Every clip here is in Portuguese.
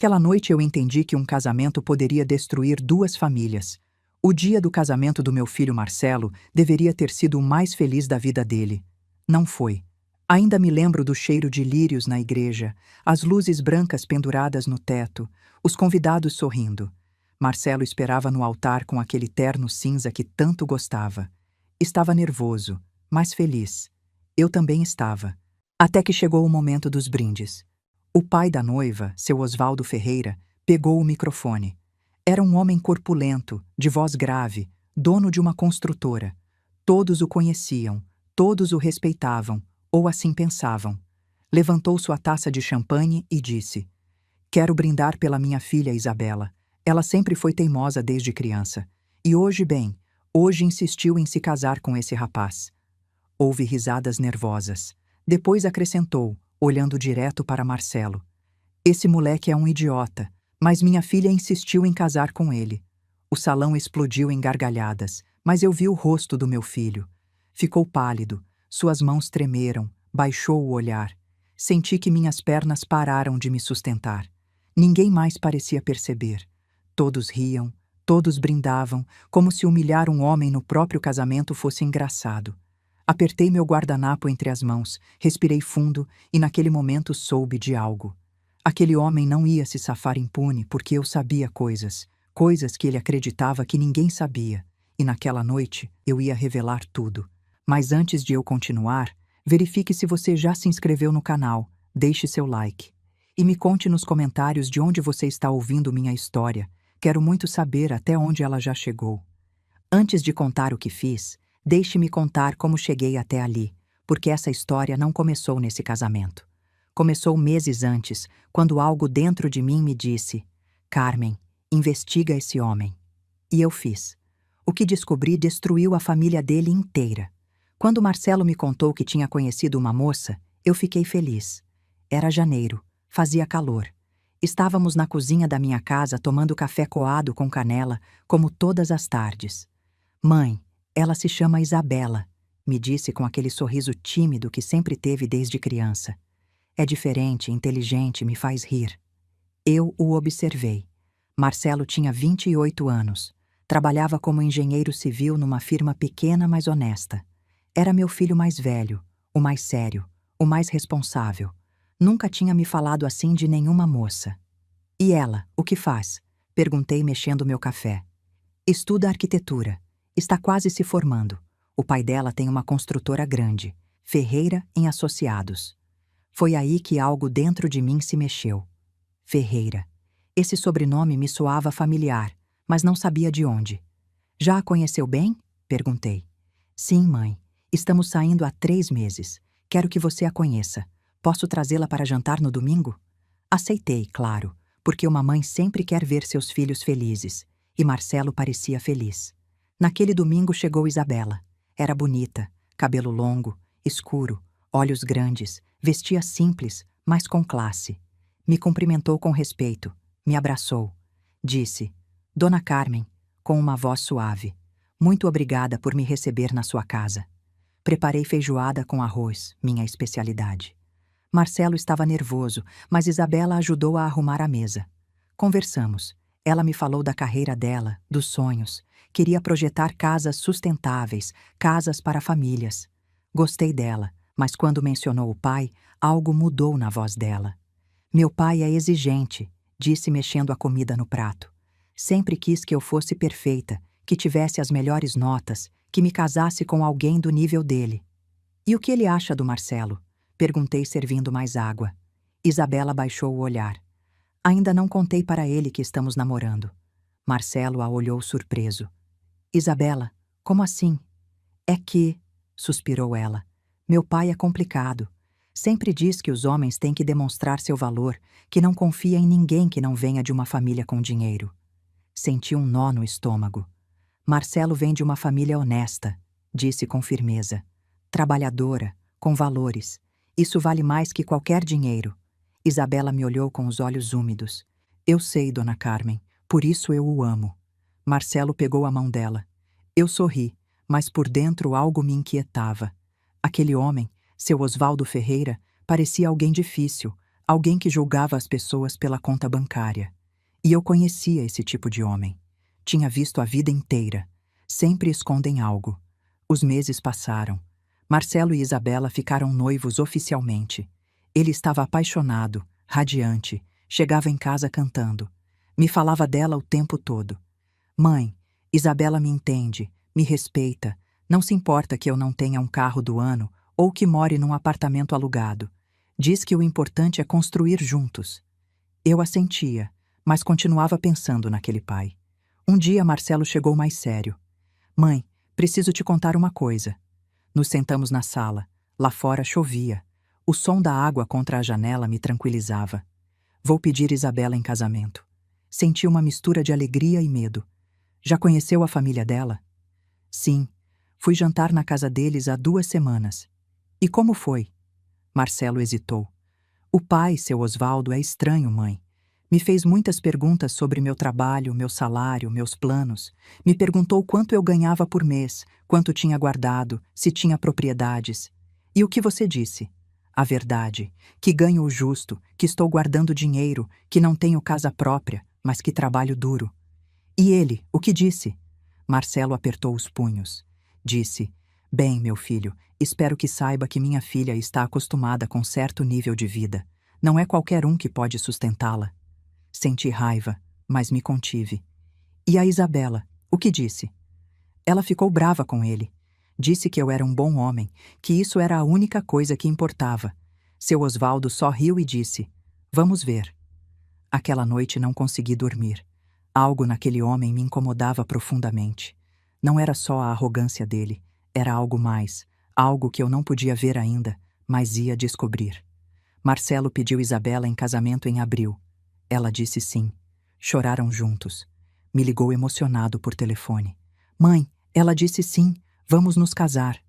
Aquela noite eu entendi que um casamento poderia destruir duas famílias. O dia do casamento do meu filho Marcelo deveria ter sido o mais feliz da vida dele. Não foi. Ainda me lembro do cheiro de lírios na igreja, as luzes brancas penduradas no teto, os convidados sorrindo. Marcelo esperava no altar com aquele terno cinza que tanto gostava. Estava nervoso, mas feliz. Eu também estava. Até que chegou o momento dos brindes. O pai da noiva, seu Osvaldo Ferreira, pegou o microfone. Era um homem corpulento, de voz grave, dono de uma construtora. Todos o conheciam, todos o respeitavam, ou assim pensavam. Levantou sua taça de champanhe e disse: "Quero brindar pela minha filha Isabela. Ela sempre foi teimosa desde criança. E hoje, bem, hoje insistiu em se casar com esse rapaz." Houve risadas nervosas. Depois acrescentou, olhando direto para Marcelo: "Esse moleque é um idiota, mas minha filha insistiu em casar com ele." O salão explodiu em gargalhadas, mas eu vi o rosto do meu filho. Ficou pálido, suas mãos tremeram, baixou o olhar. Senti que minhas pernas pararam de me sustentar. Ninguém mais parecia perceber. Todos riam, todos brindavam, como se humilhar um homem no próprio casamento fosse engraçado. Apertei meu guardanapo entre as mãos, respirei fundo e naquele momento soube de algo. Aquele homem não ia se safar impune porque eu sabia coisas que ele acreditava que ninguém sabia, e naquela noite eu ia revelar tudo. Mas antes de eu continuar, verifique se você já se inscreveu no canal, deixe seu like. E me conte nos comentários de onde você está ouvindo minha história. Quero muito saber até onde ela já chegou. Antes de contar o que fiz, deixe-me contar como cheguei até ali, porque essa história não começou nesse casamento. Começou meses antes, quando algo dentro de mim me disse: "Carmen, investiga esse homem." E eu fiz. O que descobri destruiu a família dele inteira. Quando Marcelo me contou que tinha conhecido uma moça, eu fiquei feliz. Era janeiro, fazia calor. Estávamos na cozinha da minha casa tomando café coado com canela, como todas as tardes. "Mãe, ela se chama Isabela", me disse com aquele sorriso tímido que sempre teve desde criança. É diferente, inteligente, me faz rir. Eu o observei. Marcelo tinha 28 anos. Trabalhava como engenheiro civil numa firma pequena, mas honesta. Era meu filho mais velho, o mais sério, o mais responsável. Nunca tinha me falado assim de nenhuma moça. "E ela, o que faz?" perguntei mexendo meu café. "Estuda arquitetura. Está quase se formando. O pai dela tem uma construtora grande, Ferreira em Associados." Foi aí que algo dentro de mim se mexeu. Ferreira. Esse sobrenome me soava familiar, mas não sabia de onde. "Já a conheceu bem?" perguntei. "Sim, mãe. Estamos saindo há 3 meses. Quero que você a conheça. Posso trazê-la para jantar no domingo?" Aceitei, claro, porque uma mãe sempre quer ver seus filhos felizes, e Marcelo parecia feliz. Naquele domingo chegou Isabela. Era bonita, cabelo longo, escuro, olhos grandes, vestia simples, mas com classe. Me cumprimentou com respeito, me abraçou. Disse: "Dona Carmen", com uma voz suave, "muito obrigada por me receber na sua casa." Preparei feijoada com arroz, minha especialidade. Marcelo estava nervoso, mas Isabela ajudou a arrumar a mesa. Conversamos. Ela me falou da carreira dela, dos sonhos. Queria projetar casas sustentáveis, casas para famílias. Gostei dela, mas quando mencionou o pai, algo mudou na voz dela. "Meu pai é exigente", disse mexendo a comida no prato. "Sempre quis que eu fosse perfeita, que tivesse as melhores notas, que me casasse com alguém do nível dele." "E o que ele acha do Marcelo?" perguntei servindo mais água. Isabela baixou o olhar. "Ainda não contei para ele que estamos namorando." Marcelo a olhou surpreso. "Isabela, como assim?" "É que", suspirou ela, "meu pai é complicado. Sempre diz que os homens têm que demonstrar seu valor, que não confia em ninguém que não venha de uma família com dinheiro." Senti um nó no estômago. "Marcelo vem de uma família honesta", disse com firmeza. "Trabalhadora, com valores. Isso vale mais que qualquer dinheiro." Isabela me olhou com os olhos úmidos. "Eu sei, Dona Carmen, por isso eu o amo." Marcelo pegou a mão dela. Eu sorri, mas por dentro algo me inquietava. Aquele homem, seu Osvaldo Ferreira, parecia alguém difícil, alguém que julgava as pessoas pela conta bancária. E eu conhecia esse tipo de homem. Tinha visto a vida inteira. Sempre escondem algo. Os meses passaram. Marcelo e Isabela ficaram noivos oficialmente. Ele estava apaixonado, radiante, chegava em casa cantando. Me falava dela o tempo todo. Mãe, Isabela me entende, me respeita, não se importa que eu não tenha um carro do ano ou que more num apartamento alugado. Diz que o importante é construir juntos. Eu assentia, mas continuava pensando naquele pai. Um dia Marcelo chegou mais sério. Mãe, preciso te contar uma coisa. Nos sentamos na sala. Lá fora chovia. O som da água contra a janela me tranquilizava. Vou pedir Isabela em casamento. Senti uma mistura de alegria e medo. Já conheceu a família dela? Sim. Fui jantar na casa deles há 2 semanas. E como foi? Marcelo hesitou. O pai, seu Osvaldo, é estranho, mãe. Me fez muitas perguntas sobre meu trabalho, meu salário, meus planos. Me perguntou quanto eu ganhava por mês, quanto tinha guardado, se tinha propriedades. E o que você disse? A verdade, que ganho o justo, que estou guardando dinheiro, que não tenho casa própria, mas que trabalho duro. E ele, o que disse? Marcelo apertou os punhos. Disse: Bem, meu filho, espero que saiba que minha filha está acostumada com certo nível de vida. Não é qualquer um que pode sustentá-la. Senti raiva, mas me contive. E a Isabela, o que disse? Ela ficou brava com ele. Disse que eu era um bom homem, que isso era a única coisa que importava. Seu Osvaldo só riu e disse: Vamos ver. Aquela noite não consegui dormir. Algo naquele homem me incomodava profundamente. Não era só a arrogância dele, era algo mais, algo que eu não podia ver ainda, mas ia descobrir. Marcelo pediu Isabela em casamento em abril. Ela disse sim. Choraram juntos. Me ligou emocionado por telefone. Mãe, ela disse sim, vamos nos casar.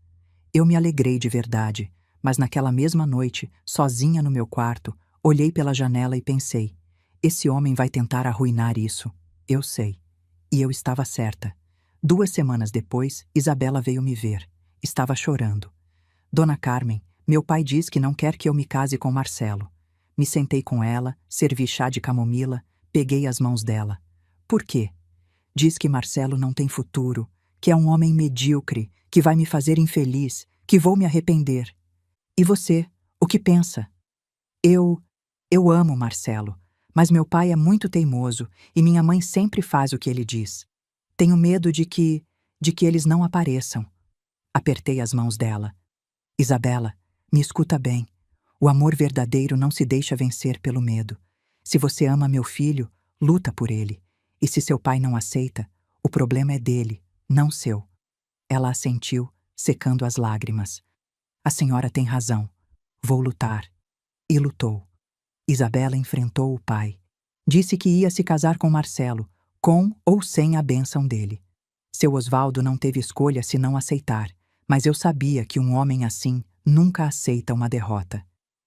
Eu me alegrei de verdade, mas naquela mesma noite, sozinha no meu quarto, olhei pela janela e pensei: esse homem vai tentar arruinar isso. Eu sei. E eu estava certa. 2 semanas depois, Isabela veio me ver. Estava chorando. Dona Carmen, meu pai diz que não quer que eu me case com Marcelo. Me sentei com ela, servi chá de camomila, peguei as mãos dela. Por quê? Diz que Marcelo não tem futuro, que é um homem medíocre, que vai me fazer infeliz, que vou me arrepender. E você, o que pensa? Eu amo Marcelo, mas meu pai é muito teimoso e minha mãe sempre faz o que ele diz. Tenho medo de que eles não apareçam. Apertei as mãos dela. Isabela, me escuta bem. O amor verdadeiro não se deixa vencer pelo medo. Se você ama meu filho, luta por ele. E se seu pai não aceita, o problema é dele, não seu. Ela assentiu, secando as lágrimas. A senhora tem razão. Vou lutar. E lutou. Isabela enfrentou o pai. Disse que ia se casar com Marcelo, com ou sem a bênção dele. Seu Osvaldo não teve escolha senão aceitar, mas eu sabia que um homem assim nunca aceita uma derrota.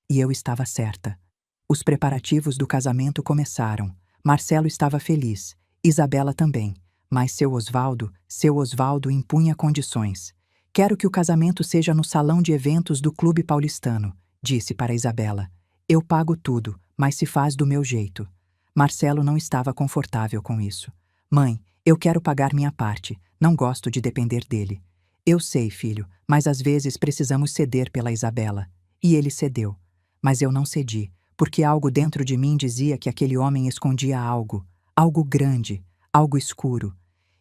E eu estava certa. Os preparativos do casamento começaram. Marcelo estava feliz, Isabela também, mas seu Osvaldo impunha condições. Quero que o casamento seja no salão de eventos do Clube Paulistano, disse para Isabela. Eu pago tudo, mas se faz do meu jeito. Marcelo não estava confortável com isso. Mãe, eu quero pagar minha parte, não gosto de depender dele. Eu sei, filho, mas às vezes precisamos ceder pela Isabela. E ele cedeu. Mas eu não cedi, porque algo dentro de mim dizia que aquele homem escondia algo, algo grande, algo escuro.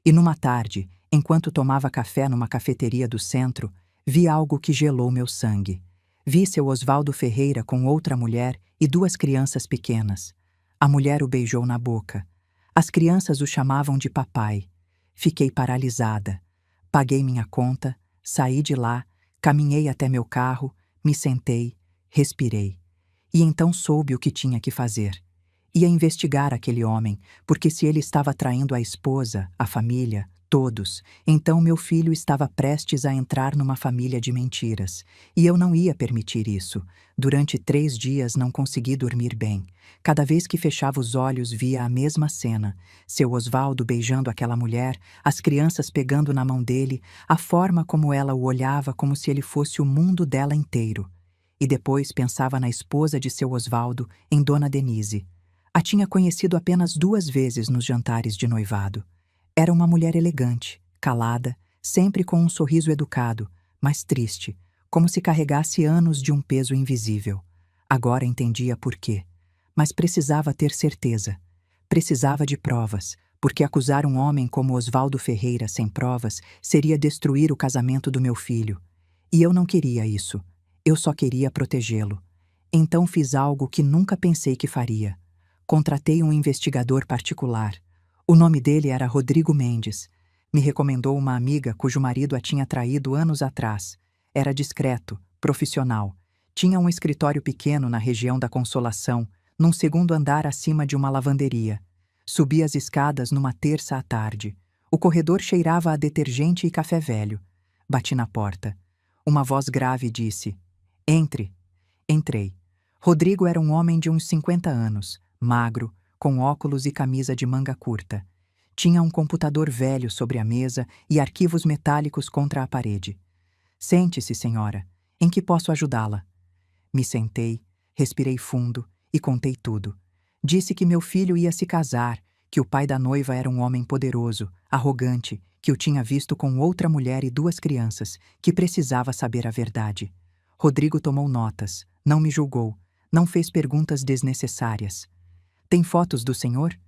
E numa tarde, enquanto tomava café numa cafeteria do centro, vi algo que gelou meu sangue. Vi seu Osvaldo Ferreira com outra mulher e 2 crianças pequenas. A mulher o beijou na boca. As crianças o chamavam de papai. Fiquei paralisada. Paguei minha conta, saí de lá, caminhei até meu carro, me sentei, respirei. E então soube o que tinha que fazer. Ia investigar aquele homem, porque se ele estava traindo a esposa, a família, todos, então meu filho estava prestes a entrar numa família de mentiras. E eu não ia permitir isso. Durante 3 dias não consegui dormir bem. Cada vez que fechava os olhos via a mesma cena. Seu Osvaldo beijando aquela mulher, as crianças pegando na mão dele, a forma como ela o olhava como se ele fosse o mundo dela inteiro. E depois pensava na esposa de seu Osvaldo, em Dona Denise. A tinha conhecido apenas 2 vezes nos jantares de noivado. Era uma mulher elegante, calada, sempre com um sorriso educado, mas triste, como se carregasse anos de um peso invisível. Agora entendia por quê. Mas precisava ter certeza. Precisava de provas, porque acusar um homem como Osvaldo Ferreira sem provas seria destruir o casamento do meu filho. E eu não queria isso. Eu só queria protegê-lo. Então fiz algo que nunca pensei que faria. Contratei um investigador particular. O nome dele era Rodrigo Mendes. Me recomendou uma amiga cujo marido a tinha traído anos atrás. Era discreto, profissional. Tinha um escritório pequeno na região da Consolação, num segundo andar acima de uma lavanderia. Subi as escadas numa terça à tarde. O corredor cheirava a detergente e café velho. Bati na porta. Uma voz grave disse: "Entre." Entrei. Rodrigo era um homem de uns 50 anos, magro, com óculos e camisa de manga curta. Tinha um computador velho sobre a mesa e arquivos metálicos contra a parede. "Sente-se, senhora. Em que posso ajudá-la?" Me sentei, respirei fundo e contei tudo. Disse que meu filho ia se casar, que o pai da noiva era um homem poderoso, arrogante, que o tinha visto com outra mulher e 2 crianças, que precisava saber a verdade. Rodrigo tomou notas, não me julgou, não fez perguntas desnecessárias. "Tem fotos do senhor?"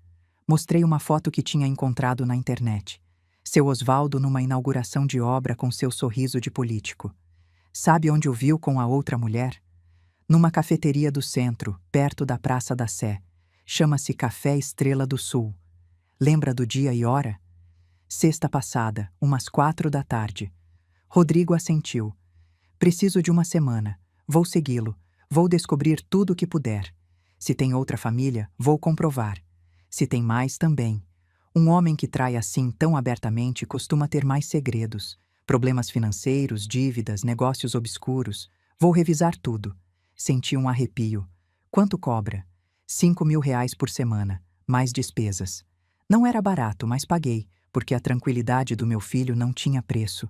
Mostrei uma foto que tinha encontrado na internet. Seu Osvaldo numa inauguração de obra com seu sorriso de político. "Sabe onde o viu com a outra mulher?" "Numa cafeteria do centro, perto da Praça da Sé. Chama-se Café Estrela do Sul." "Lembra do dia e hora?" "Sexta passada, umas 4 da tarde." Rodrigo assentiu. "Preciso de uma semana. Vou segui-lo. Vou descobrir tudo o que puder. Se tem outra família, vou comprovar. Se tem mais, também. Um homem que trai assim tão abertamente costuma ter mais segredos. Problemas financeiros, dívidas, negócios obscuros. Vou revisar tudo." Senti um arrepio. "Quanto cobra?" R$ 5.000 por semana, mais despesas. Não era barato, mas paguei, porque a tranquilidade do meu filho não tinha preço.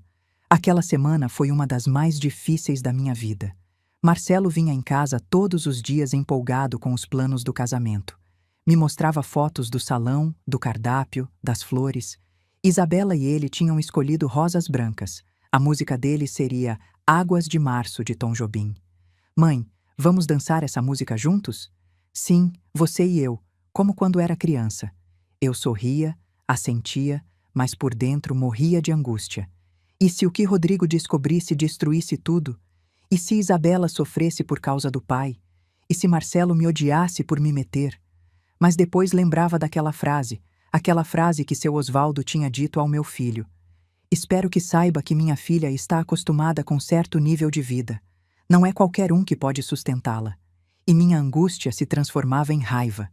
Aquela semana foi uma das mais difíceis da minha vida. Marcelo vinha em casa todos os dias empolgado com os planos do casamento. Me mostrava fotos do salão, do cardápio, das flores. Isabela e ele tinham escolhido rosas brancas. A música dele seria Águas de Março, de Tom Jobim. "Mãe, vamos dançar essa música juntos?" "Sim, você e eu, como quando era criança." Eu sorria, assentia, mas por dentro morria de angústia. E se o que Rodrigo descobrisse destruísse tudo? E se Isabela sofresse por causa do pai? E se Marcelo me odiasse por me meter? Mas depois lembrava daquela frase, aquela frase que seu Osvaldo tinha dito ao meu filho: "Espero que saiba que minha filha está acostumada com certo nível de vida. Não é qualquer um que pode sustentá-la." E minha angústia se transformava em raiva.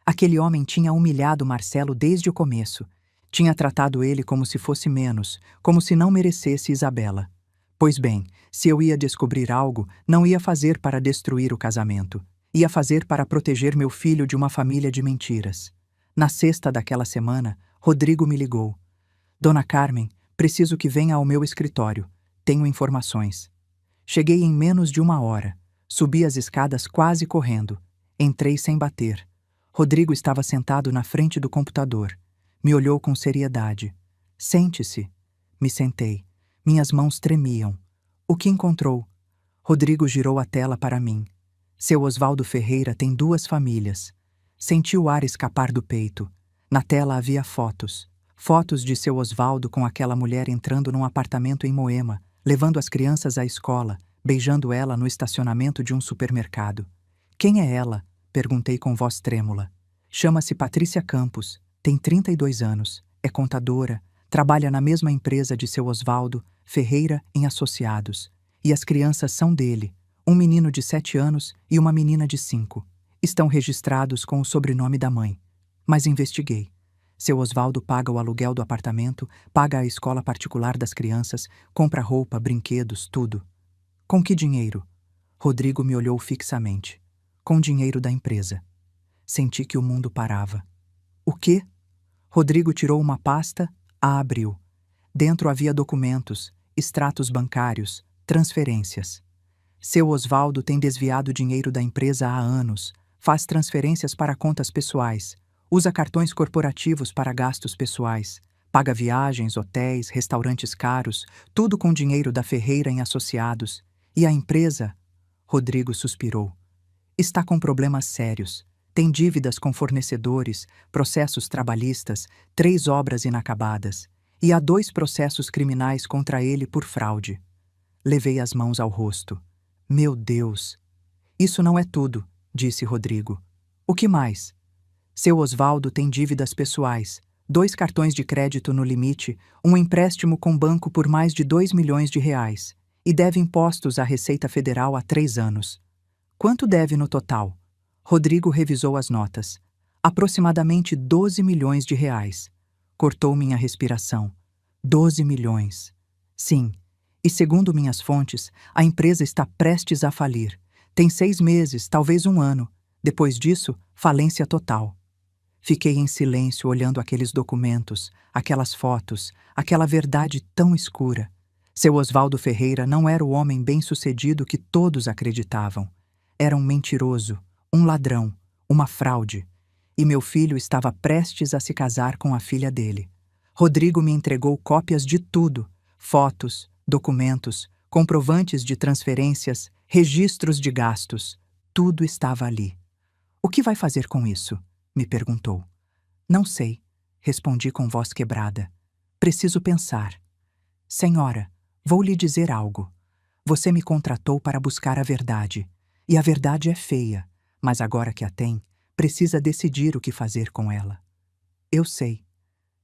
Aquele homem tinha humilhado Marcelo desde o começo. Tinha tratado ele como se fosse menos, como se não merecesse Isabela. Pois bem, se eu ia descobrir algo, não ia fazer para destruir o casamento. Ia fazer para proteger meu filho de uma família de mentiras. Na sexta daquela semana, Rodrigo me ligou. "Dona Carmen, preciso que venha ao meu escritório. Tenho informações." Cheguei em menos de 1 hora. Subi as escadas quase correndo. Entrei sem bater. Rodrigo estava sentado na frente do computador. Me olhou com seriedade. "Sente-se." Me sentei. Minhas mãos tremiam. "O que encontrou?" Rodrigo girou a tela para mim. Seu Osvaldo Ferreira tem 2 famílias. Senti o ar escapar do peito. Na tela havia fotos. Fotos de seu Osvaldo com aquela mulher entrando num apartamento em Moema, levando as crianças à escola, beijando ela no estacionamento de um supermercado. "Quem é ela?" perguntei com voz trêmula. "Chama-se Patrícia Campos, tem 32 anos, é contadora, trabalha na mesma empresa de seu Osvaldo, Ferreira em Associados. E as crianças são dele, um menino de 7 anos e uma menina de 5. Estão registrados com o sobrenome da mãe." Mas investiguei. Seu Osvaldo paga o aluguel do apartamento, paga a escola particular das crianças, compra roupa, brinquedos, tudo. "Com que dinheiro?" Rodrigo me olhou fixamente. "Com dinheiro da empresa." Senti que o mundo parava. "O quê?" Rodrigo tirou uma pasta, a abriu. Dentro havia documentos, extratos bancários, transferências. Seu Osvaldo tem desviado dinheiro da empresa há anos, faz transferências para contas pessoais, usa cartões corporativos para gastos pessoais, paga viagens, hotéis, restaurantes caros, tudo com dinheiro da Ferreira em Associados. E a empresa? Rodrigo suspirou. Está com problemas sérios. Tem dívidas com fornecedores, processos trabalhistas, 3 obras inacabadas. E há 2 processos criminais contra ele por fraude. Levei as mãos ao rosto. Meu Deus! Isso não é tudo, disse Rodrigo. O que mais? Seu Osvaldo tem dívidas pessoais, 2 cartões de crédito no limite, um empréstimo com banco por mais de 2 milhões de reais, e deve impostos à Receita Federal há 3 anos. Quanto deve no total? Rodrigo revisou as notas. Aproximadamente 12 milhões de reais. Cortou minha respiração. 12 milhões. Sim. E segundo minhas fontes, a empresa está prestes a falir. Tem 6 meses, talvez 1 ano. Depois disso, falência total. Fiquei em silêncio olhando aqueles documentos, aquelas fotos, aquela verdade tão escura. Seu Osvaldo Ferreira não era o homem bem-sucedido que todos acreditavam. Era um mentiroso, um ladrão, uma fraude. E meu filho estava prestes a se casar com a filha dele. Rodrigo me entregou cópias de tudo: fotos, documentos, comprovantes de transferências, registros de gastos. Tudo estava ali. O que vai fazer com isso? Me perguntou. Não sei, respondi com voz quebrada. Preciso pensar. Senhora, vou lhe dizer algo. Você me contratou para buscar a verdade. E a verdade é feia, mas agora que a tem, precisa decidir o que fazer com ela. Eu sei.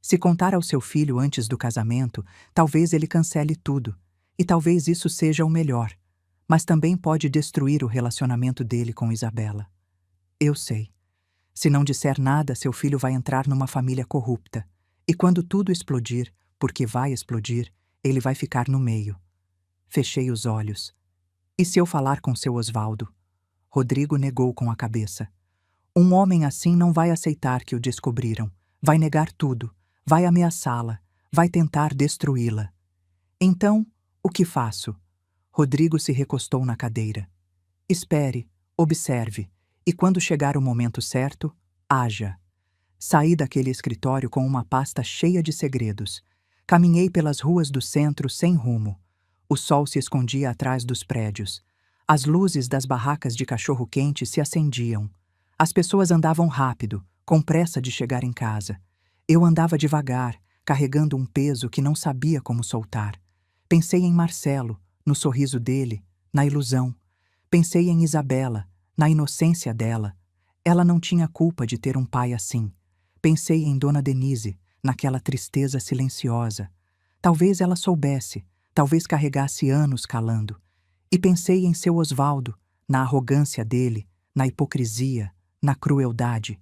Se contar ao seu filho antes do casamento, talvez ele cancele tudo, e talvez isso seja o melhor, mas também pode destruir o relacionamento dele com Isabela. Eu sei. Se não disser nada, seu filho vai entrar numa família corrupta, e quando tudo explodir, porque vai explodir, ele vai ficar no meio. Fechei os olhos. E se eu falar com seu Osvaldo? Rodrigo negou com a cabeça. Um homem assim não vai aceitar que o descobriram, vai negar tudo, vai ameaçá-la, vai tentar destruí-la. Então, o que faço? Rodrigo se recostou na cadeira. Espere, observe, e quando chegar o momento certo, haja. Saí daquele escritório com uma pasta cheia de segredos. Caminhei pelas ruas do centro sem rumo. O sol se escondia atrás dos prédios. As luzes das barracas de cachorro-quente se acendiam. As pessoas andavam rápido, com pressa de chegar em casa. Eu andava devagar, carregando um peso que não sabia como soltar. Pensei em Marcelo, no sorriso dele, na ilusão. Pensei em Isabela, na inocência dela. Ela não tinha culpa de ter um pai assim. Pensei em Dona Denise, naquela tristeza silenciosa. Talvez ela soubesse, talvez carregasse anos calando. E pensei em seu Osvaldo, na arrogância dele, na hipocrisia, na crueldade.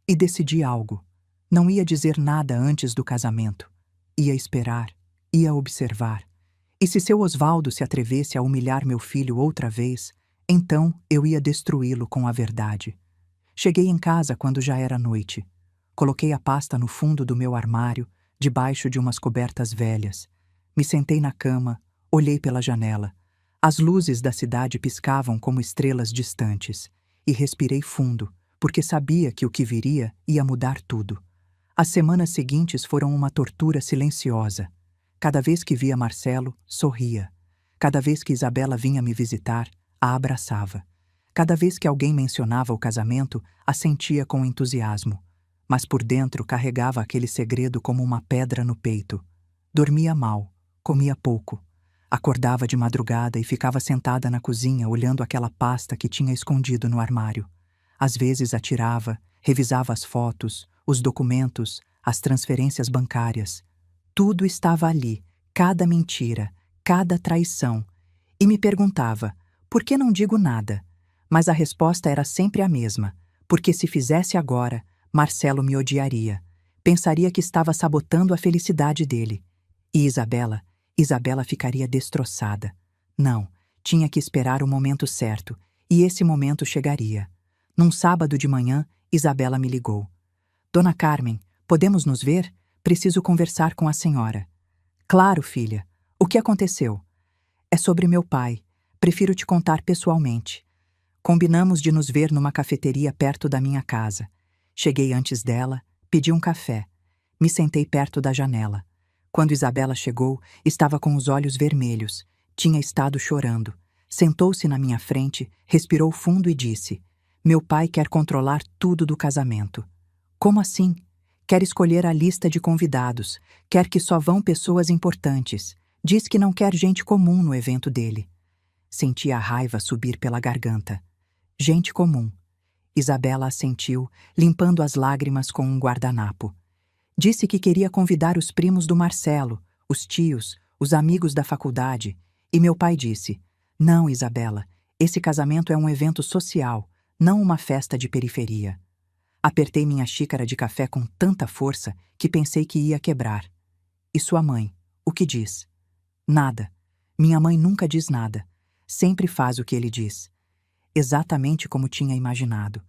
E decidi algo. Não ia dizer nada antes do casamento. Ia esperar, ia observar. E se seu Osvaldo se atrevesse a humilhar meu filho outra vez, então eu ia destruí-lo com a verdade. Cheguei em casa quando já era noite. Coloquei a pasta no fundo do meu armário, debaixo de umas cobertas velhas. Me sentei na cama, olhei pela janela. As luzes da cidade piscavam como estrelas distantes. E respirei fundo, porque sabia que o que viria ia mudar tudo. As semanas seguintes foram uma tortura silenciosa. Cada vez que via Marcelo, sorria. Cada vez que Isabela vinha me visitar, a abraçava. Cada vez que alguém mencionava o casamento, assentia com entusiasmo. Mas por dentro carregava aquele segredo como uma pedra no peito. Dormia mal, comia pouco. Acordava de madrugada e ficava sentada na cozinha olhando aquela pasta que tinha escondido no armário. Às vezes atirava, revisava as fotos, os documentos, as transferências bancárias. Tudo estava ali, cada mentira, cada traição. E me perguntava, por que não digo nada? Mas a resposta era sempre a mesma, porque se fizesse agora, Marcelo me odiaria. Pensaria que estava sabotando a felicidade dele. E Isabela ficaria destroçada. Não, tinha que esperar o momento certo, e esse momento chegaria. Num sábado de manhã, Isabela me ligou. Dona Carmen, podemos nos ver? Preciso conversar com a senhora. Claro, filha. O que aconteceu? É sobre meu pai. Prefiro te contar pessoalmente. Combinamos de nos ver numa cafeteria perto da minha casa. Cheguei antes dela, pedi um café. Me sentei perto da janela. Quando Isabela chegou, estava com os olhos vermelhos. Tinha estado chorando. Sentou-se na minha frente, respirou fundo e disse: "Meu pai quer controlar tudo do casamento." "Como assim?" "Quer escolher a lista de convidados. Quer que só vão pessoas importantes. Diz que não quer gente comum no evento dele." Senti a raiva subir pela garganta. Gente comum. Isabela assentiu, limpando as lágrimas com um guardanapo. Disse que queria convidar os primos do Marcelo, os tios, os amigos da faculdade. E meu pai disse: "Não, Isabela, esse casamento é um evento social, não uma festa de periferia." Apertei minha xícara de café com tanta força que pensei que ia quebrar. "E sua mãe, o que diz?" "Nada. Minha mãe nunca diz nada. Sempre faz o que ele diz." Exatamente como tinha imaginado.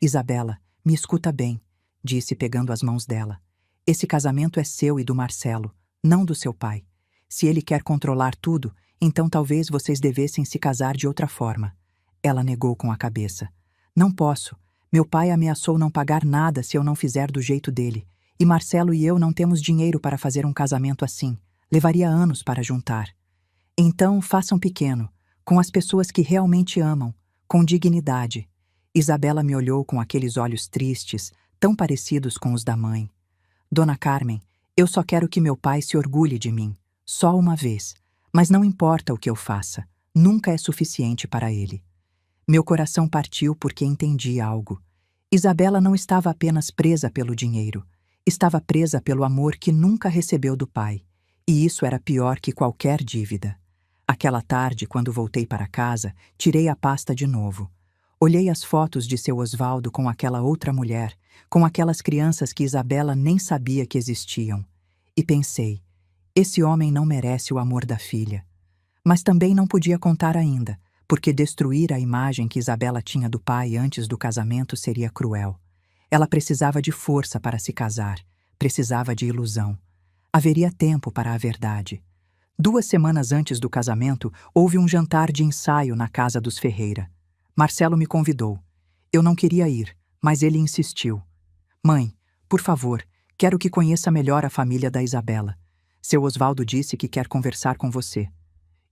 "Isabela, me escuta bem", disse pegando as mãos dela. "Esse casamento é seu e do Marcelo, não do seu pai. Se ele quer controlar tudo, então talvez vocês devessem se casar de outra forma." Ela negou com a cabeça. "Não posso. Meu pai ameaçou não pagar nada se eu não fizer do jeito dele. E Marcelo e eu não temos dinheiro para fazer um casamento assim. Levaria anos para juntar. Então façam pequeno, com as pessoas que realmente amam, com dignidade." Isabela me olhou com aqueles olhos tristes, tão parecidos com os da mãe. "Dona Carmen, eu só quero que meu pai se orgulhe de mim. Só uma vez. Mas não importa o que eu faça. Nunca é suficiente para ele." Meu coração partiu porque entendi algo. Isabela não estava apenas presa pelo dinheiro. Estava presa pelo amor que nunca recebeu do pai. E isso era pior que qualquer dívida. Aquela tarde, quando voltei para casa, tirei a pasta de novo. Olhei as fotos de seu Osvaldo com aquela outra mulher, com aquelas crianças que Isabela nem sabia que existiam. E pensei: esse homem não merece o amor da filha. Mas também não podia contar ainda, porque destruir a imagem que Isabela tinha do pai antes do casamento seria cruel. Ela precisava de força para se casar, precisava de ilusão. Haveria tempo para a verdade. 2 semanas antes do casamento, houve um jantar de ensaio na casa dos Ferreira. Marcelo me convidou. Eu não queria ir, mas ele insistiu. "Mãe, por favor, quero que conheça melhor a família da Isabela. Seu Osvaldo disse que quer conversar com você."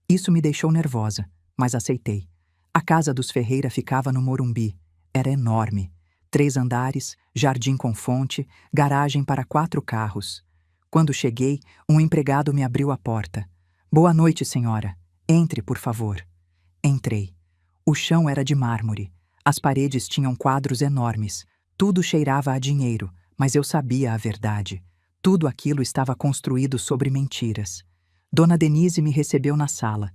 Isso me deixou nervosa, mas aceitei. A casa dos Ferreira ficava no Morumbi. Era enorme. 3 andares, jardim com fonte, garagem para 4 carros. Quando cheguei, um empregado me abriu a porta. "Boa noite, senhora. Entre, por favor." Entrei. O chão era de mármore. As paredes tinham quadros enormes. Tudo cheirava a dinheiro, mas eu sabia a verdade. Tudo aquilo estava construído sobre mentiras. Dona Denise me recebeu na sala.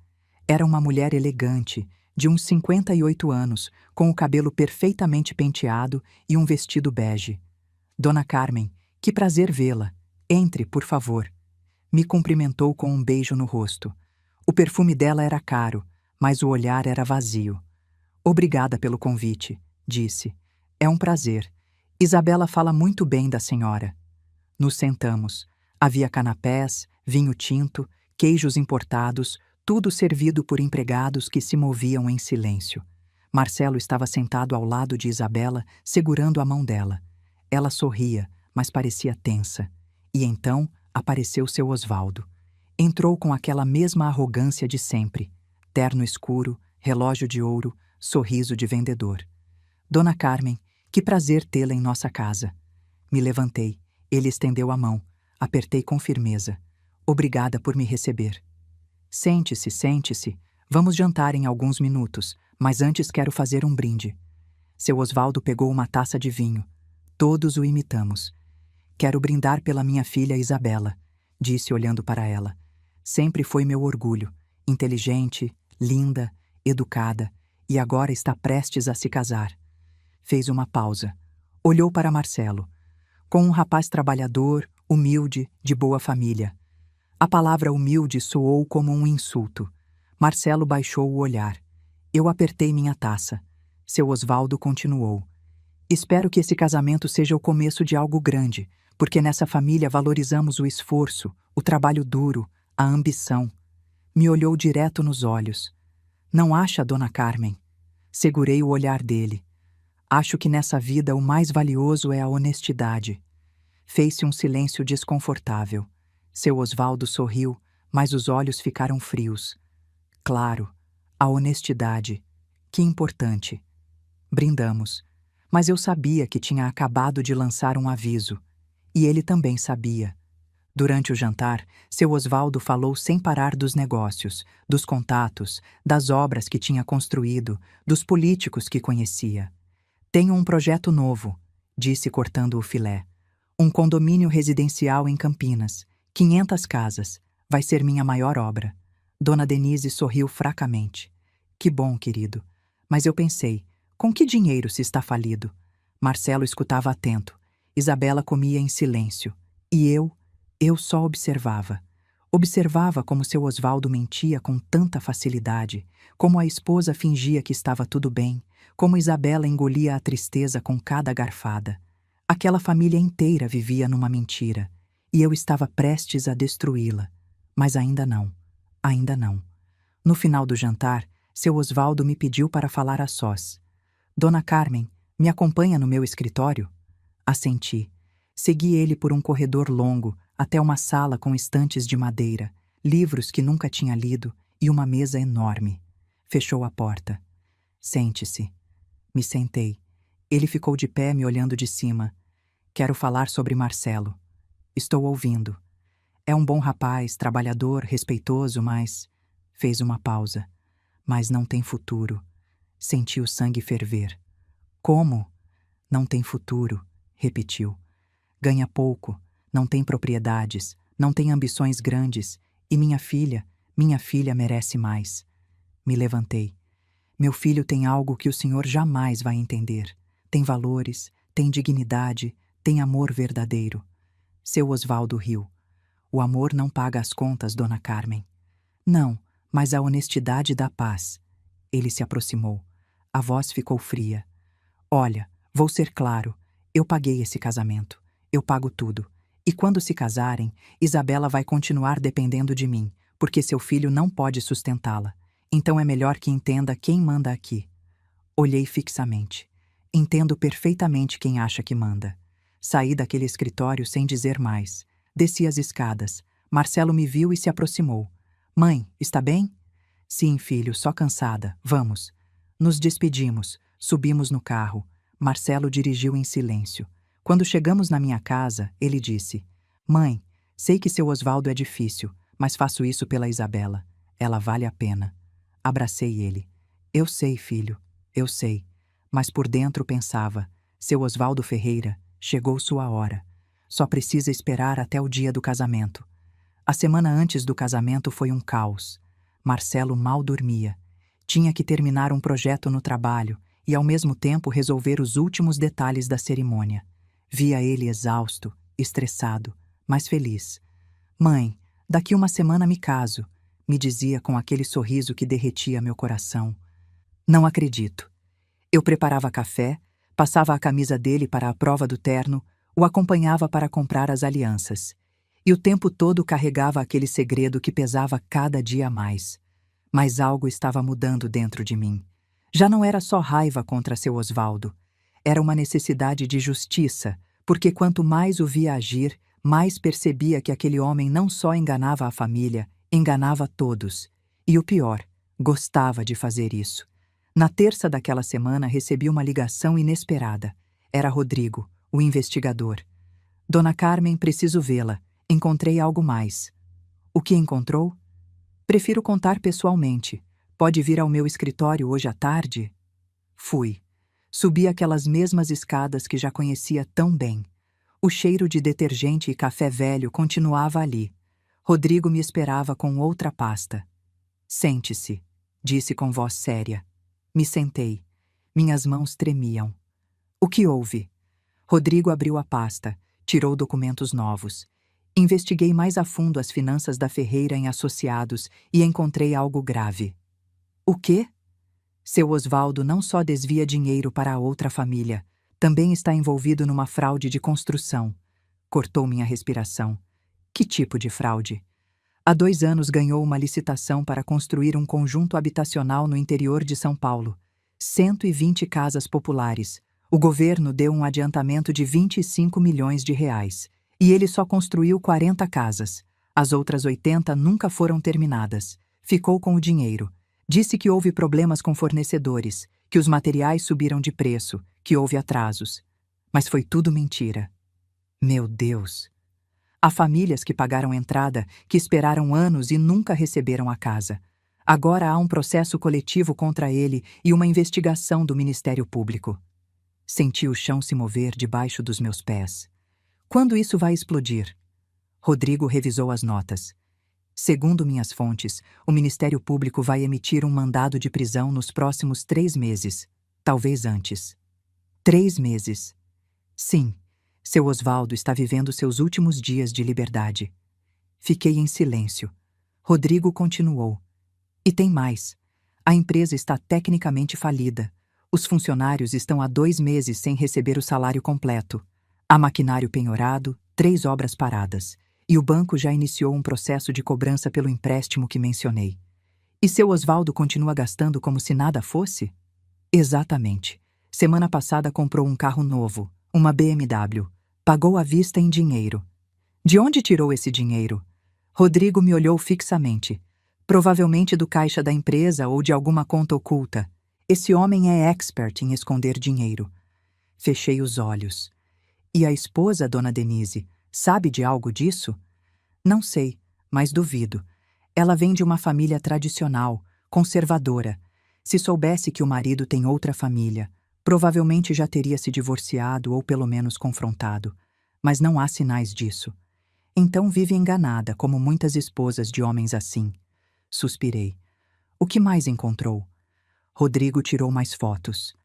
Era uma mulher elegante, de uns 58 anos, com o cabelo perfeitamente penteado e um vestido bege. "Dona Carmen, que prazer vê-la. Entre, por favor." Me cumprimentou com um beijo no rosto. O perfume dela era caro, mas o olhar era vazio. "Obrigada pelo convite", disse. "É um prazer. Isabela fala muito bem da senhora." Nos sentamos. Havia canapés, vinho tinto, queijos importados, tudo servido por empregados que se moviam em silêncio. Marcelo estava sentado ao lado de Isabela, segurando a mão dela. Ela sorria, mas parecia tensa. E então apareceu seu Osvaldo. Entrou com aquela mesma arrogância de sempre. Terno escuro, relógio de ouro, sorriso de vendedor. "Dona Carmen, que prazer tê-la em nossa casa." Me levantei. Ele estendeu a mão. Apertei com firmeza. "Obrigada por me receber." Sente-se, sente-se. Vamos jantar em alguns minutos, mas antes quero fazer um brinde." Seu Osvaldo pegou uma taça de vinho. Todos o imitamos. "Quero brindar pela minha filha Isabela", disse olhando para ela. "Sempre foi meu orgulho. Inteligente, linda, educada, e agora está prestes a se casar." Fez uma pausa. Olhou para Marcelo. "Com um rapaz trabalhador, humilde, de boa família." A palavra humilde soou como um insulto. Marcelo baixou o olhar. Eu apertei minha taça. Seu Osvaldo continuou. "Espero que esse casamento seja o começo de algo grande, porque nessa família valorizamos o esforço, o trabalho duro, a ambição." Me olhou direto nos olhos. Não acha, dona Carmen? Segurei o olhar dele. Acho que nessa vida o mais valioso é a honestidade. Fez-se um silêncio desconfortável. Seu Osvaldo sorriu, mas os olhos ficaram frios. Claro, a honestidade. Que importante. Brindamos. Mas eu sabia que tinha acabado de lançar um aviso. E ele também sabia. Durante o jantar, seu Osvaldo falou sem parar dos negócios, dos contatos, das obras que tinha construído, dos políticos que conhecia. Tenho um projeto novo, disse cortando o filé. Um condomínio residencial em Campinas, 500 casas. Vai ser minha maior obra. Dona Denise sorriu fracamente. Que bom, querido. Mas eu pensei, com que dinheiro se está falido? Marcelo escutava atento. Isabela comia em silêncio. E eu só observava. Observava como seu Osvaldo mentia com tanta facilidade, como a esposa fingia que estava tudo bem, como Isabela engolia a tristeza com cada garfada. Aquela família inteira vivia numa mentira, e eu estava prestes a destruí-la. Mas ainda não. Ainda não. No final do jantar, seu Osvaldo me pediu para falar a sós. Dona Carmen, me acompanha no meu escritório? Assenti. Segui ele por um corredor longo, até uma sala com estantes de madeira, livros que nunca tinha lido e uma mesa enorme. Fechou a porta. Sente-se. Me sentei. Ele ficou de pé me olhando de cima. Quero falar sobre Marcelo. Estou ouvindo. É um bom rapaz, trabalhador, respeitoso, mas... Fez uma pausa. Mas não tem futuro. Senti o sangue ferver. Como? Não tem futuro, repetiu. Ganha pouco, não tem propriedades, não tem ambições grandes, e minha filha merece mais. Me levantei. Meu filho tem algo que o senhor jamais vai entender. Tem valores, tem dignidade, tem amor verdadeiro. Seu Osvaldo riu. O amor não paga as contas, dona Carmen. Não, mas a honestidade dá paz. Ele se aproximou. A voz ficou fria. Olha, vou ser claro, eu paguei esse casamento. Eu pago tudo. E quando se casarem, Isabela vai continuar dependendo de mim, porque seu filho não pode sustentá-la. Então é melhor que entenda quem manda aqui. Olhei fixamente. Entendo perfeitamente quem acha que manda. Saí daquele escritório sem dizer mais. Desci as escadas. Marcelo me viu e se aproximou. Mãe, está bem? Sim, filho, só cansada. Vamos. Nos despedimos. Subimos no carro. Marcelo dirigiu em silêncio. Quando chegamos na minha casa, ele disse: Mãe, sei que seu Osvaldo é difícil, mas faço isso pela Isabela. Ela vale a pena. Abracei ele. Eu sei, filho, eu sei. Mas por dentro pensava: seu Osvaldo Ferreira, chegou sua hora. Só precisa esperar até o dia do casamento. A semana antes do casamento foi um caos. Marcelo mal dormia. Tinha que terminar um projeto no trabalho e, ao mesmo tempo, resolver os últimos detalhes da cerimônia. Via ele exausto, estressado, mas feliz. Mãe, daqui uma semana me caso, me dizia com aquele sorriso que derretia meu coração. Não acredito. Eu preparava café, passava a camisa dele para a prova do terno, o acompanhava para comprar as alianças. E o tempo todo carregava aquele segredo que pesava cada dia mais. Mas algo estava mudando dentro de mim. Já não era só raiva contra seu Osvaldo. Era uma necessidade de justiça, porque quanto mais o via agir, mais percebia que aquele homem não só enganava a família, enganava todos. E o pior, gostava de fazer isso. Na terça daquela semana recebi uma ligação inesperada. Era Rodrigo, o investigador. Dona Carmen, preciso vê-la. Encontrei algo mais. O que encontrou? Prefiro contar pessoalmente. Pode vir ao meu escritório hoje à tarde? Fui. Subi aquelas mesmas escadas que já conhecia tão bem. O cheiro de detergente e café velho continuava ali. Rodrigo me esperava com outra pasta. Sente-se, disse com voz séria. Me sentei. Minhas mãos tremiam. O que houve? Rodrigo abriu a pasta, tirou documentos novos. Investiguei mais a fundo as finanças da Ferreira em Associados e encontrei algo grave. O quê? Seu Osvaldo não só desvia dinheiro para a outra família, também está envolvido numa fraude de construção. Cortou minha respiração. Que tipo de fraude? Há 2 anos ganhou uma licitação para construir um conjunto habitacional no interior de São Paulo. 120 casas populares. O governo deu um adiantamento de 25 milhões de reais. E ele só construiu 40 casas. As outras 80 nunca foram terminadas. Ficou com o dinheiro. Disse que houve problemas com fornecedores, que os materiais subiram de preço, que houve atrasos. Mas foi tudo mentira. Meu Deus! Há famílias que pagaram entrada, que esperaram anos e nunca receberam a casa. Agora há um processo coletivo contra ele e uma investigação do Ministério Público. Senti o chão se mover debaixo dos meus pés. Quando isso vai explodir? Rodrigo revisou as notas. Segundo minhas fontes, o Ministério Público vai emitir um mandado de prisão nos próximos 3 meses, talvez antes. 3 meses. Sim, seu Osvaldo está vivendo seus últimos dias de liberdade. Fiquei em silêncio. Rodrigo continuou. E tem mais. A empresa está tecnicamente falida. Os funcionários estão há 2 meses sem receber o salário completo. Há maquinário penhorado, 3 obras paradas. E o banco já iniciou um processo de cobrança pelo empréstimo que mencionei. E seu Osvaldo continua gastando como se nada fosse? Exatamente. Semana passada comprou um carro novo, uma BMW. Pagou à vista em dinheiro. De onde tirou esse dinheiro? Rodrigo me olhou fixamente. Provavelmente do caixa da empresa ou de alguma conta oculta. Esse homem é expert em esconder dinheiro. Fechei os olhos. E a esposa, dona Denise, sabe de algo disso? Não sei, mas duvido. Ela vem de uma família tradicional, conservadora. Se soubesse que o marido tem outra família, provavelmente já teria se divorciado ou pelo menos confrontado. Mas não há sinais disso. Então vive enganada, como muitas esposas de homens assim. Suspirei. O que mais encontrou? Rodrigo tirou mais fotos.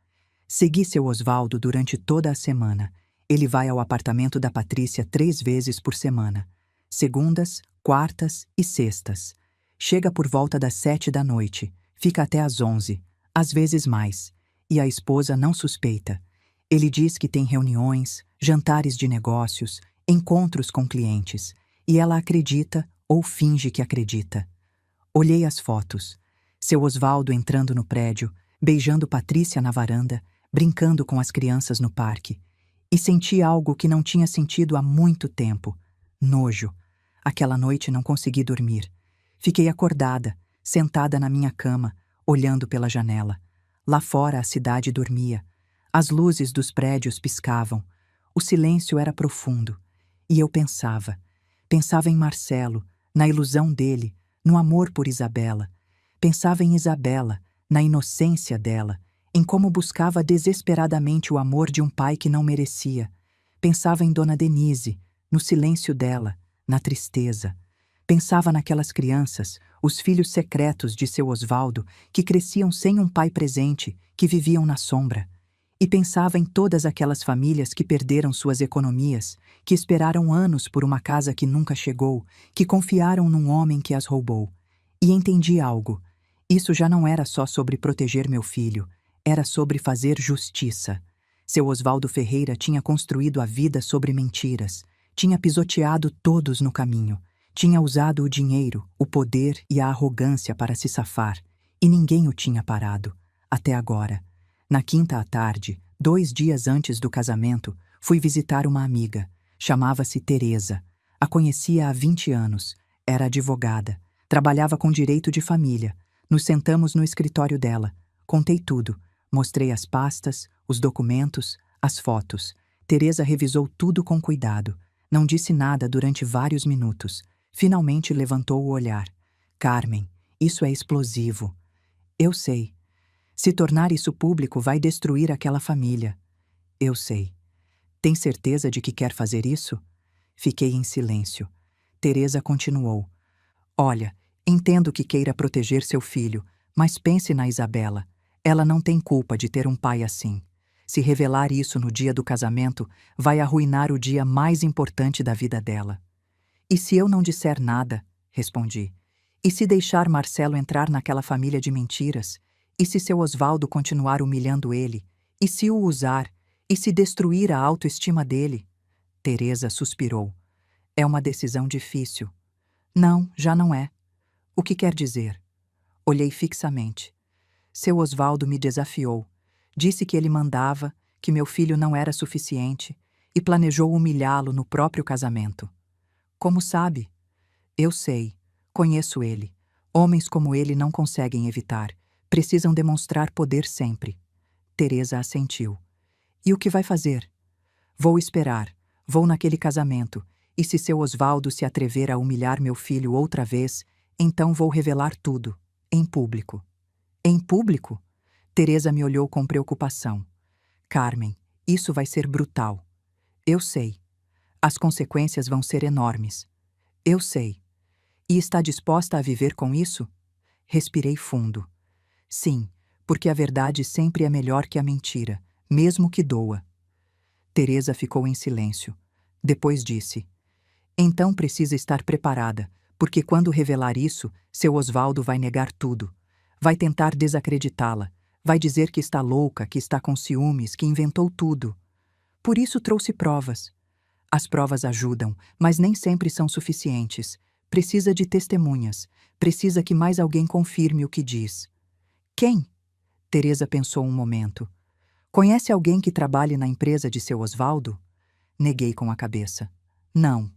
Segui seu Osvaldo durante toda a semana. Ele vai ao apartamento da Patrícia 3 vezes por semana. Segundas, quartas e sextas. Chega por volta das 7 da noite. Fica até às 11, às vezes mais. E a esposa não suspeita. Ele diz que tem reuniões, jantares de negócios, encontros com clientes. E ela acredita ou finge que acredita. Olhei as fotos. Seu Osvaldo entrando no prédio, beijando Patrícia na varanda, brincando com as crianças no parque. E senti algo que não tinha sentido há muito tempo. Nojo. Aquela noite não consegui dormir. Fiquei acordada, sentada na minha cama, olhando pela janela. Lá fora a cidade dormia. As luzes dos prédios piscavam. O silêncio era profundo. E eu pensava. Pensava em Marcelo, na ilusão dele, no amor por Isabela. Pensava em Isabela, na inocência dela, em como buscava desesperadamente o amor de um pai que não merecia. Pensava em Dona Denise, no silêncio dela, na tristeza. Pensava naquelas crianças, os filhos secretos de seu Osvaldo, que cresciam sem um pai presente, que viviam na sombra. E pensava em todas aquelas famílias que perderam suas economias, que esperaram anos por uma casa que nunca chegou, que confiaram num homem que as roubou. E entendi algo. Isso já não era só sobre proteger meu filho, era sobre fazer justiça. Seu Osvaldo Ferreira tinha construído a vida sobre mentiras, tinha pisoteado todos no caminho, tinha usado o dinheiro, o poder e a arrogância para se safar, e ninguém o tinha parado, até agora. Na quinta à tarde, 2 dias antes do casamento, fui visitar uma amiga. Chamava-se Teresa. A conhecia há 20 anos. Era advogada. Trabalhava com direito de família. Nos sentamos no escritório dela. Contei tudo. Mostrei as pastas, os documentos, as fotos. Teresa revisou tudo com cuidado. Não disse nada durante vários minutos. Finalmente levantou o olhar. Carmen, isso é explosivo. Eu sei. Se tornar isso público vai destruir aquela família. Eu sei. Tem certeza de que quer fazer isso? Fiquei em silêncio. Teresa continuou. Olha, entendo que queira proteger seu filho, mas pense na Isabela. Ela não tem culpa de ter um pai assim. Se revelar isso no dia do casamento, vai arruinar o dia mais importante da vida dela. E se eu não disser nada? Respondi. E se deixar Marcelo entrar naquela família de mentiras? E se seu Osvaldo continuar humilhando ele? E se o usar? E se destruir a autoestima dele? Teresa suspirou. É uma decisão difícil. Não, já não é. O que quer dizer? Olhei fixamente. Seu Osvaldo me desafiou. Disse que ele mandava, que meu filho não era suficiente e planejou humilhá-lo no próprio casamento. Como sabe? Eu sei. Conheço ele. Homens como ele não conseguem evitar. Precisam demonstrar poder sempre. Teresa assentiu. E o que vai fazer? Vou esperar. Vou naquele casamento. E se seu Osvaldo se atrever a humilhar meu filho outra vez, então vou revelar tudo. Em público. Em público? Teresa me olhou com preocupação. Carmen, isso vai ser brutal. Eu sei. As consequências vão ser enormes. Eu sei. E está disposta a viver com isso? Respirei fundo. Sim, porque a verdade sempre é melhor que a mentira, mesmo que doa. Teresa ficou em silêncio. Depois disse: Então precisa estar preparada, porque quando revelar isso, seu Osvaldo vai negar tudo. Vai tentar desacreditá-la. Vai dizer que está louca, que está com ciúmes, que inventou tudo. Por isso trouxe provas. As provas ajudam, mas nem sempre são suficientes. Precisa de testemunhas. Precisa que mais alguém confirme o que diz. Quem? Teresa pensou um momento. Conhece alguém que trabalhe na empresa de seu Osvaldo? Neguei com a cabeça. Não.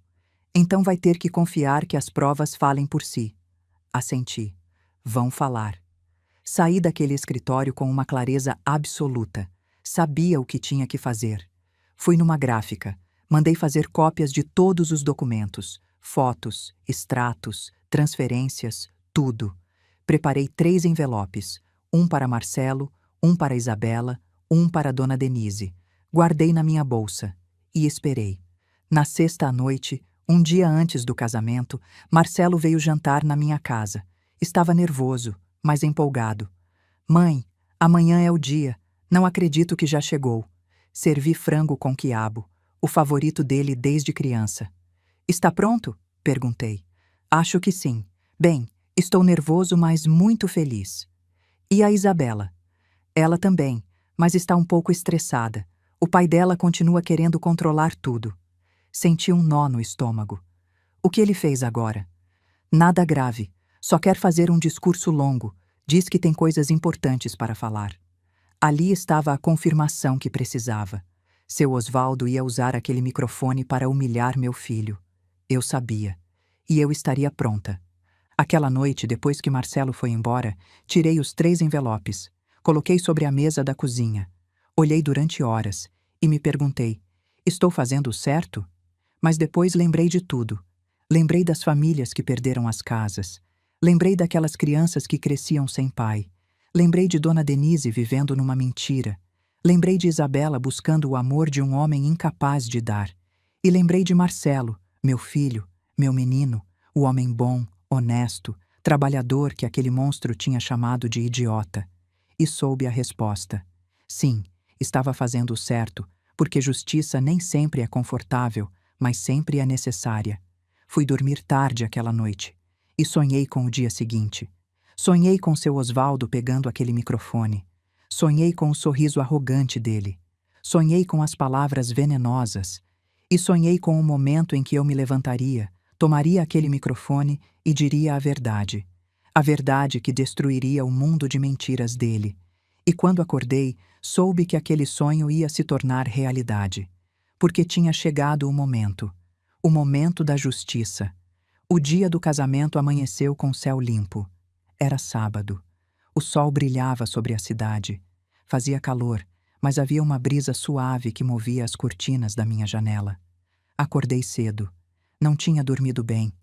Então vai ter que confiar que as provas falem por si. Assenti. Vão falar. Saí daquele escritório com uma clareza absoluta. Sabia o que tinha que fazer. Fui numa gráfica. Mandei fazer cópias de todos os documentos. Fotos, extratos, transferências, tudo. Preparei 3 envelopes. Um para Marcelo, um para Isabela, um para Dona Denise. Guardei na minha bolsa. E esperei. Na sexta à noite, um dia antes do casamento, Marcelo veio jantar na minha casa. Estava nervoso, mas empolgado. Mãe, amanhã é o dia. Não acredito que já chegou. Servi frango com quiabo, o favorito dele desde criança. Está pronto? Perguntei. Acho que sim. Bem, estou nervoso, mas muito feliz. E a Isabela? Ela também, mas está um pouco estressada. O pai dela continua querendo controlar tudo. Senti um nó no estômago. O que ele fez agora? Nada grave. Só quer fazer um discurso longo. Diz que tem coisas importantes para falar. Ali estava a confirmação que precisava. Seu Osvaldo ia usar aquele microfone para humilhar meu filho. Eu sabia. E eu estaria pronta. Aquela noite, depois que Marcelo foi embora, tirei os 3 envelopes. Coloquei sobre a mesa da cozinha. Olhei durante horas e me perguntei: estou fazendo o certo? Mas depois lembrei de tudo. Lembrei das famílias que perderam as casas. Lembrei daquelas crianças que cresciam sem pai. Lembrei de Dona Denise vivendo numa mentira. Lembrei de Isabela buscando o amor de um homem incapaz de dar. E lembrei de Marcelo, meu filho, meu menino, o homem bom, honesto, trabalhador que aquele monstro tinha chamado de idiota. E soube a resposta. Sim, estava fazendo o certo, porque justiça nem sempre é confortável, mas sempre é necessária. Fui dormir tarde aquela noite. E sonhei com o dia seguinte. Sonhei com seu Osvaldo pegando aquele microfone. Sonhei com o sorriso arrogante dele. Sonhei com as palavras venenosas. E sonhei com o momento em que eu me levantaria, tomaria aquele microfone e diria a verdade. A verdade que destruiria o mundo de mentiras dele. E quando acordei, soube que aquele sonho ia se tornar realidade. Porque tinha chegado o momento. O momento da justiça. O dia do casamento amanheceu com céu limpo. Era sábado. O sol brilhava sobre a cidade. Fazia calor, mas havia uma brisa suave que movia as cortinas da minha janela. Acordei cedo. Não tinha dormido bem.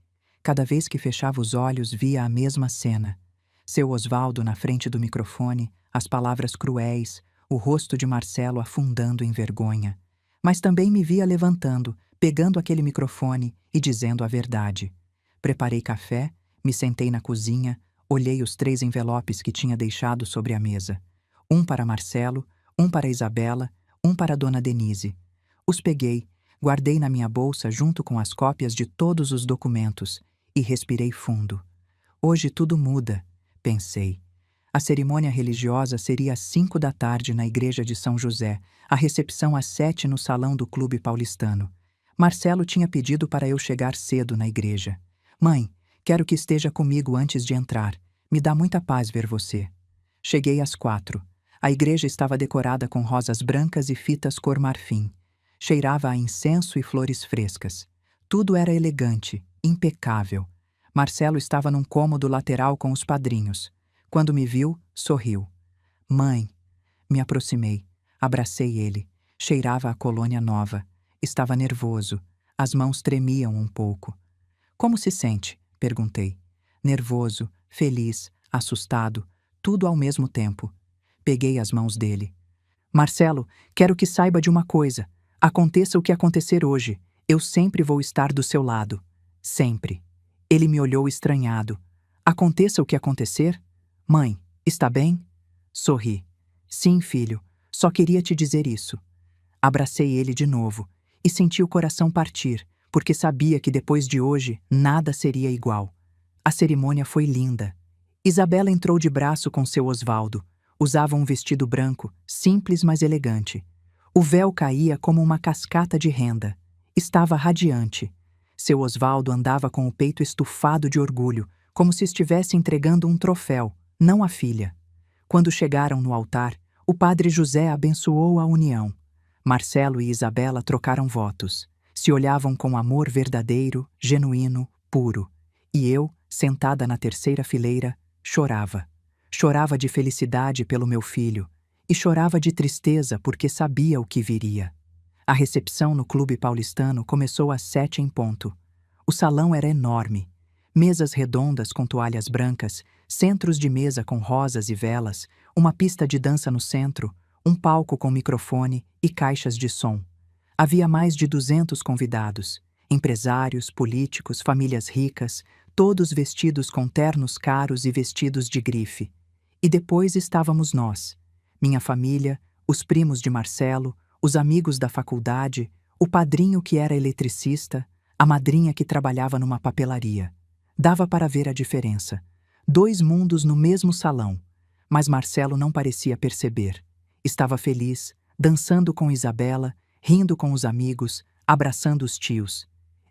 Cada vez que fechava os olhos, via a mesma cena. Seu Osvaldo na frente do microfone, as palavras cruéis, o rosto de Marcelo afundando em vergonha. Mas também me via levantando, pegando aquele microfone e dizendo a verdade. Preparei café, me sentei na cozinha, olhei os 3 envelopes que tinha deixado sobre a mesa. Um para Marcelo, um para Isabela, um para Dona Denise. Os peguei, guardei na minha bolsa junto com as cópias de todos os documentos e respirei fundo. Hoje tudo muda, pensei. A cerimônia religiosa seria às 5 da tarde na igreja de São José, a recepção às 7 no salão do Clube Paulistano. Marcelo tinha pedido para eu chegar cedo na igreja. Mãe, Quero que esteja comigo antes de entrar. Me dá muita paz ver você. Cheguei às 4. A igreja estava decorada com rosas brancas e fitas cor marfim. Cheirava a incenso e flores frescas. Tudo era elegante, impecável. Marcelo estava num cômodo lateral com os padrinhos. Quando me viu, sorriu. Mãe. Me aproximei. Abracei ele. Cheirava a colônia nova. Estava nervoso. As mãos tremiam um pouco. Como se sente? Perguntei. Nervoso, feliz, assustado, tudo ao mesmo tempo. Peguei as mãos dele. Marcelo, quero que saiba de uma coisa. Aconteça o que acontecer hoje, eu sempre vou estar do seu lado. Sempre. Ele me olhou estranhado. Aconteça o que acontecer? Mãe, está bem? Sorri. Sim, filho, só queria te dizer isso. Abracei ele de novo e senti o coração partir, porque sabia que depois de hoje nada seria igual. A cerimônia foi linda. Isabela entrou de braço com seu Osvaldo. Usava um vestido branco, simples mas elegante. O véu caía como uma cascata de renda. Estava radiante. Seu Osvaldo andava com o peito estufado de orgulho, como se estivesse entregando um troféu, não a filha. Quando chegaram no altar, o padre José abençoou a união. Marcelo e Isabela trocaram votos. Se olhavam com amor verdadeiro, genuíno, puro. E eu, sentada na terceira fileira, chorava. Chorava de felicidade pelo meu filho e chorava de tristeza porque sabia o que viria. A recepção no Clube Paulistano começou às 7 em ponto. O salão era enorme. Mesas redondas com toalhas brancas, centros de mesa com rosas e velas, uma pista de dança no centro, um palco com microfone e caixas de som. Havia mais de 200 convidados, empresários, políticos, famílias ricas, todos vestidos com ternos caros e vestidos de grife. E depois estávamos nós, minha família, os primos de Marcelo, os amigos da faculdade, o padrinho que era eletricista, a madrinha que trabalhava numa papelaria. Dava para ver a diferença. 2 mundos no mesmo salão, mas Marcelo não parecia perceber. Estava feliz, dançando com Isabela, rindo com os amigos, abraçando os tios.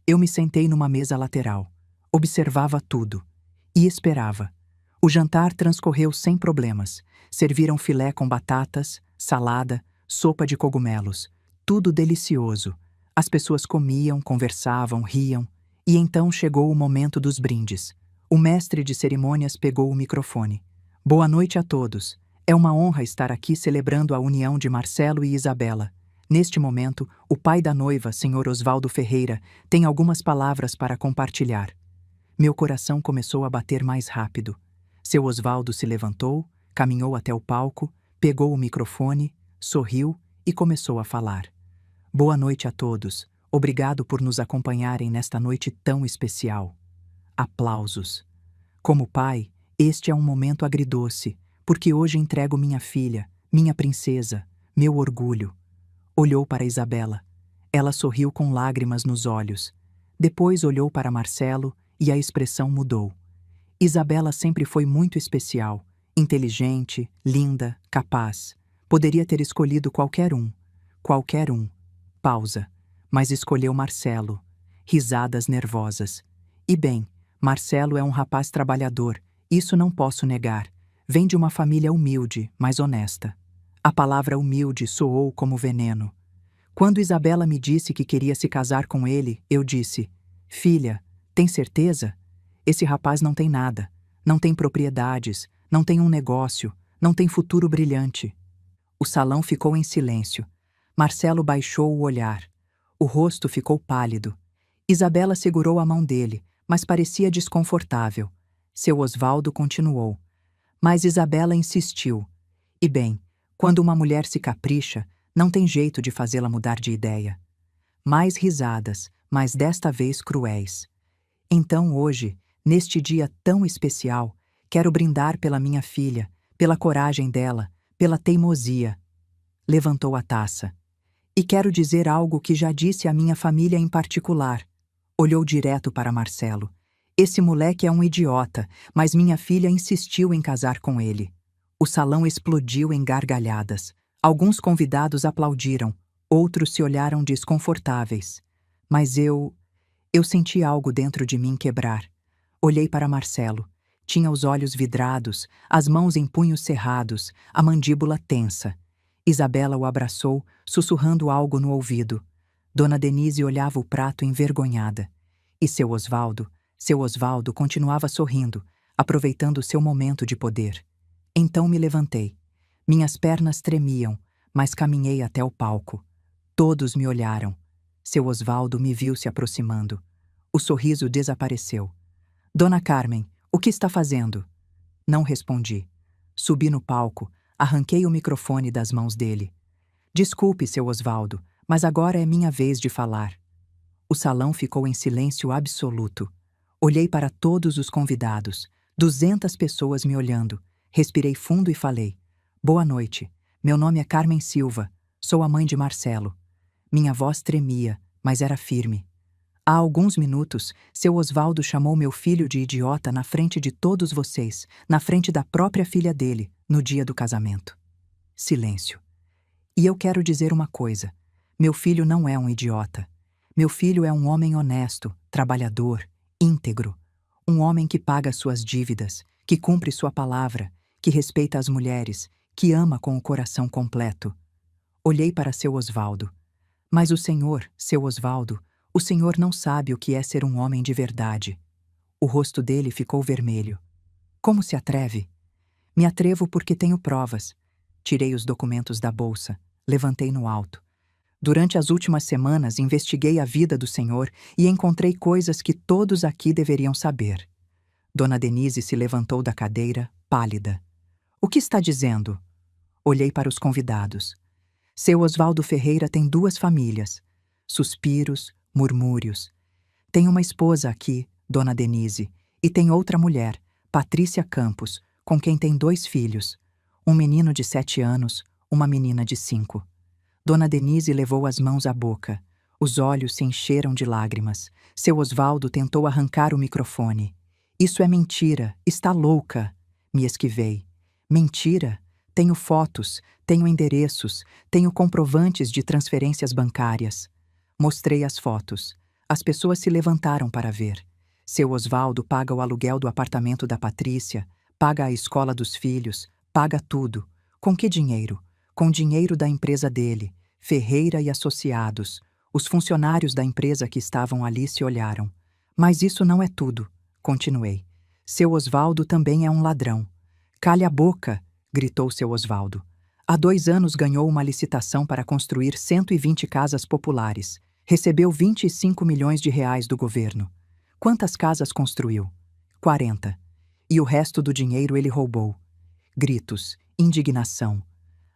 Eu me sentei numa mesa lateral, observava tudo e esperava. O jantar transcorreu sem problemas. Serviram filé com batatas, salada, sopa de cogumelos. Tudo delicioso. As pessoas comiam, conversavam, riam. E então chegou o momento dos brindes. O mestre de cerimônias pegou o microfone. Boa noite a todos. É uma honra estar aqui celebrando a união de Marcelo e Isabela. Neste momento, o pai da noiva, Sr. Osvaldo Ferreira, tem algumas palavras para compartilhar. Meu coração começou a bater mais rápido. Seu Osvaldo se levantou, caminhou até o palco, pegou o microfone, sorriu e começou a falar. Boa noite a todos. Obrigado por nos acompanharem nesta noite tão especial. Aplausos. Como pai, este é um momento agridoce, porque hoje entrego minha filha, minha princesa, meu orgulho. Olhou para Isabela. Ela sorriu com lágrimas nos olhos. Depois olhou para Marcelo e a expressão mudou. Isabela sempre foi muito especial, inteligente, linda, capaz. Poderia ter escolhido qualquer um. Qualquer um. Pausa. Mas escolheu Marcelo. Risadas nervosas. E bem, Marcelo é um rapaz trabalhador, isso não posso negar. Vem de uma família humilde, mas honesta. A palavra humilde soou como veneno. Quando Isabela me disse que queria se casar com ele, eu disse: Filha, tem certeza? Esse rapaz não tem nada. Não tem propriedades, não tem um negócio, não tem futuro brilhante. O salão ficou em silêncio. Marcelo baixou o olhar. O rosto ficou pálido. Isabela segurou a mão dele, mas parecia desconfortável. Seu Osvaldo continuou. Mas Isabela insistiu. E bem, quando uma mulher se capricha, não tem jeito de fazê-la mudar de ideia. Mais risadas, mas desta vez cruéis. Então hoje, neste dia tão especial, quero brindar pela minha filha, pela coragem dela, pela teimosia. Levantou a taça. E quero dizer algo que já disse à minha família em particular. Olhou direto para Marcelo. Esse moleque é um idiota, mas minha filha insistiu em casar com ele. O salão explodiu em gargalhadas. Alguns convidados aplaudiram, outros se olharam desconfortáveis. Mas eu senti algo dentro de mim quebrar. Olhei para Marcelo. Tinha os olhos vidrados, as mãos em punhos cerrados, a mandíbula tensa. Isabela o abraçou, sussurrando algo no ouvido. Dona Denise olhava o prato envergonhada. E seu Osvaldo continuava sorrindo, aproveitando seu momento de poder. Então me levantei. Minhas pernas tremiam, mas caminhei até o palco. Todos me olharam. Seu Osvaldo me viu se aproximando. O sorriso desapareceu. Dona Carmen, o que está fazendo? Não respondi. Subi no palco, arranquei o microfone das mãos dele. Desculpe, seu Osvaldo, mas agora é minha vez de falar. O salão ficou em silêncio absoluto. Olhei para todos os convidados, 200 pessoas me olhando. Respirei fundo e falei: Boa noite, meu nome é Carmen Silva, sou a mãe de Marcelo. Minha voz tremia, mas era firme. Há alguns minutos, seu Osvaldo chamou meu filho de idiota na frente de todos vocês, na frente da própria filha dele, no dia do casamento. Silêncio. E eu quero dizer uma coisa: meu filho não é um idiota. Meu filho é um homem honesto, trabalhador, íntegro. Um homem que paga suas dívidas, que cumpre sua palavra, que respeita as mulheres, que ama com o coração completo. Olhei para seu Osvaldo. Mas o senhor, seu Osvaldo, o senhor não sabe o que é ser um homem de verdade. O rosto dele ficou vermelho. Como se atreve? Me atrevo porque tenho provas. Tirei os documentos da bolsa, levantei no alto. Durante as últimas semanas, investiguei a vida do senhor e encontrei coisas que todos aqui deveriam saber. Dona Denise se levantou da cadeira, pálida. O que está dizendo? Olhei para os convidados. Seu Osvaldo Ferreira tem 2 famílias. Suspiros, murmúrios. Tem uma esposa aqui, Dona Denise, e tem outra mulher, Patrícia Campos, com quem tem 2 filhos. Um menino de 7 anos, uma menina de 5. Dona Denise levou as mãos à boca. Os olhos se encheram de lágrimas. Seu Osvaldo tentou arrancar o microfone. Isso é mentira, está louca. Me esquivei. Mentira? Tenho fotos, tenho endereços, tenho comprovantes de transferências bancárias. Mostrei as fotos. As pessoas se levantaram para ver. Seu Osvaldo paga o aluguel do apartamento da Patrícia, paga a escola dos filhos, paga tudo. Com que dinheiro? Com dinheiro da empresa dele, Ferreira e Associados. Os funcionários da empresa que estavam ali se olharam. Mas isso não é tudo, continuei. Seu Osvaldo também é um ladrão. Calha a boca, gritou seu Osvaldo. Há 2 anos ganhou uma licitação para construir 120 casas populares. Recebeu 25 milhões de reais do governo. Quantas casas construiu? 40. E o resto do dinheiro ele roubou. Gritos, indignação.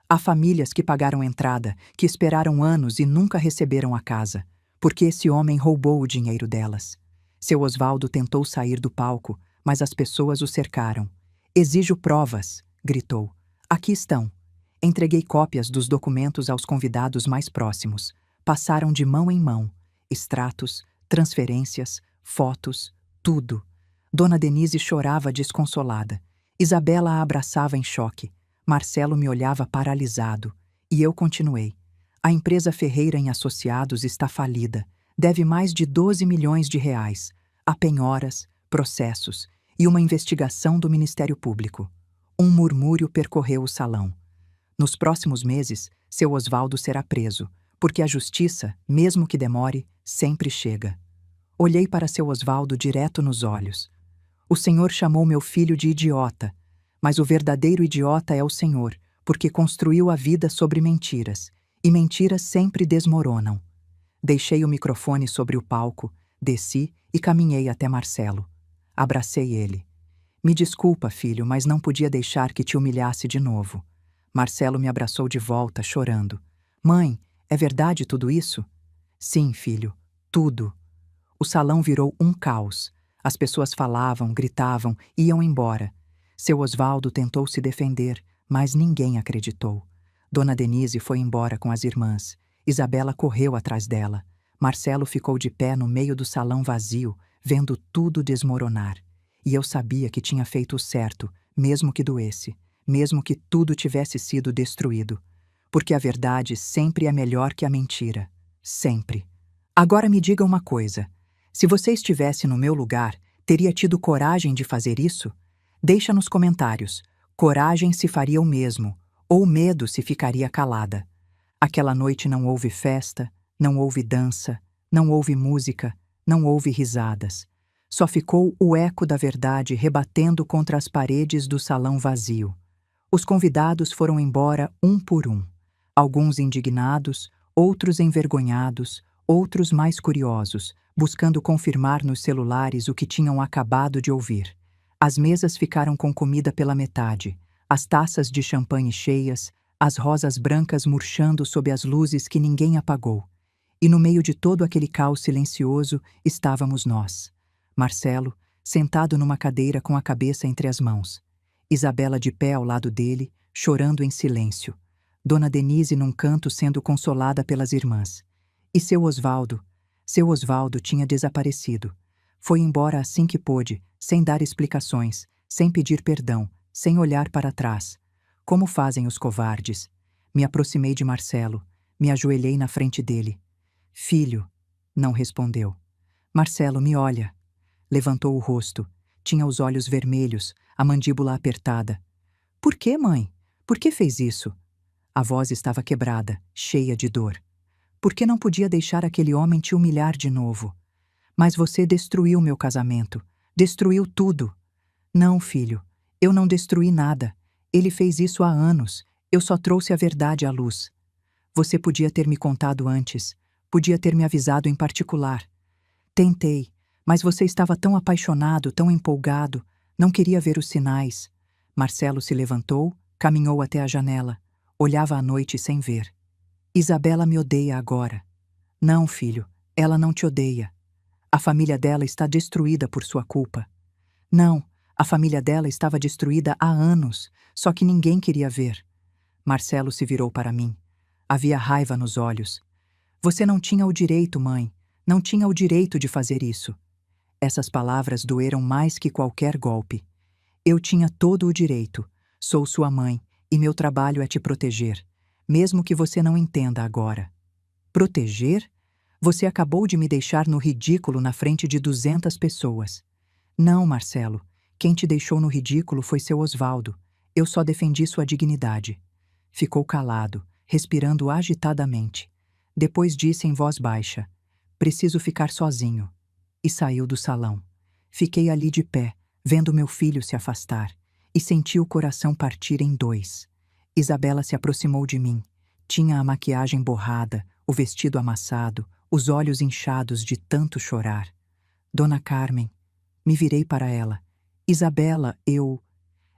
Há famílias que pagaram entrada, que esperaram anos e nunca receberam a casa, porque esse homem roubou o dinheiro delas. Seu Osvaldo tentou sair do palco, mas as pessoas o cercaram. Exijo provas, gritou. Aqui estão. Entreguei cópias dos documentos aos convidados mais próximos. Passaram de mão em mão. Extratos, transferências, fotos, tudo. Dona Denise chorava desconsolada. Isabela a abraçava em choque. Marcelo me olhava paralisado. E eu continuei. A empresa Ferreira em Associados está falida. Deve mais de 12 milhões de reais. Há penhoras, processos e uma investigação do Ministério Público. Um murmúrio percorreu o salão. Nos próximos meses, seu Osvaldo será preso, porque a justiça, mesmo que demore, sempre chega. Olhei para seu Osvaldo direto nos olhos. O senhor chamou meu filho de idiota, mas o verdadeiro idiota é o senhor, porque construiu a vida sobre mentiras, e mentiras sempre desmoronam. Deixei o microfone sobre o palco, desci e caminhei até Marcelo. Abracei ele. Me desculpa, filho, mas não podia deixar que te humilhasse de novo. Marcelo me abraçou de volta, chorando. Mãe, é verdade tudo isso? Sim, filho, tudo. O salão virou um caos. As pessoas falavam, gritavam, iam embora. Seu Osvaldo tentou se defender, mas ninguém acreditou. Dona Denise foi embora com as irmãs. Isabela correu atrás dela. Marcelo ficou de pé no meio do salão vazio, vendo tudo desmoronar. E eu sabia que tinha feito o certo, mesmo que doesse, mesmo que tudo tivesse sido destruído. Porque a verdade sempre é melhor que a mentira. Sempre. Agora me diga uma coisa. Se você estivesse no meu lugar, Teria tido coragem de fazer isso? Deixa nos comentários. Coragem se faria o mesmo, ou medo se ficaria calada. Aquela noite não houve festa, não houve dança, não houve música, não houve risadas. Só ficou o eco da verdade rebatendo contra as paredes do salão vazio. Os convidados foram embora um por um. Alguns indignados, outros envergonhados, outros mais curiosos, buscando confirmar nos celulares o que tinham acabado de ouvir. As mesas ficaram com comida pela metade, as taças de champanhe cheias, as rosas brancas murchando sob as luzes que ninguém apagou. E no meio de todo aquele caos silencioso estávamos nós. Marcelo, sentado numa cadeira com a cabeça entre as mãos. Isabela de pé ao lado dele, chorando em silêncio. Dona Denise num canto sendo consolada pelas irmãs. E seu Osvaldo? Seu Osvaldo tinha desaparecido. Foi embora assim que pôde, sem dar explicações, sem pedir perdão, sem olhar para trás. Como fazem os covardes? Me aproximei de Marcelo, me ajoelhei na frente dele. Filho, não respondeu. Marcelo, me olha. Levantou o rosto. Tinha os olhos vermelhos, a mandíbula apertada. Por que, mãe? Por que fez isso? A voz estava quebrada, cheia de dor. Por que não podia deixar aquele homem te humilhar de novo? Mas você destruiu meu casamento. Destruiu tudo. Não, filho. Eu não destruí nada. Ele fez isso há anos. Eu só trouxe a verdade à luz. Você podia ter me contado antes. Podia ter me avisado em particular. Tentei, mas você estava tão apaixonado, tão empolgado. Não queria ver os sinais. Marcelo se levantou, caminhou até a janela. Olhava à noite sem ver. Isabela me odeia agora. Não, filho, ela não te odeia. A família dela está destruída por sua culpa. Não, a família dela estava destruída há anos, só que ninguém queria ver. Marcelo se virou para mim. Havia raiva nos olhos. Você não tinha o direito, mãe. Não tinha o direito de fazer isso. Essas palavras doeram mais que qualquer golpe. Eu tinha todo o direito. Sou sua mãe, e meu trabalho é te proteger, mesmo que você não entenda agora. Proteger? Você acabou de me deixar no ridículo na frente de 200 pessoas. Não, Marcelo. Quem te deixou no ridículo foi seu Osvaldo. Eu só defendi sua dignidade. Ficou calado, respirando agitadamente. Depois disse em voz baixa: preciso ficar sozinho. E saiu do salão. Fiquei ali de pé, vendo meu filho se afastar, e senti o coração partir em dois. Isabela se aproximou de mim. Tinha a maquiagem borrada, o vestido amassado, os olhos inchados de tanto chorar. Dona Carmen. Me virei para ela. Isabela, eu...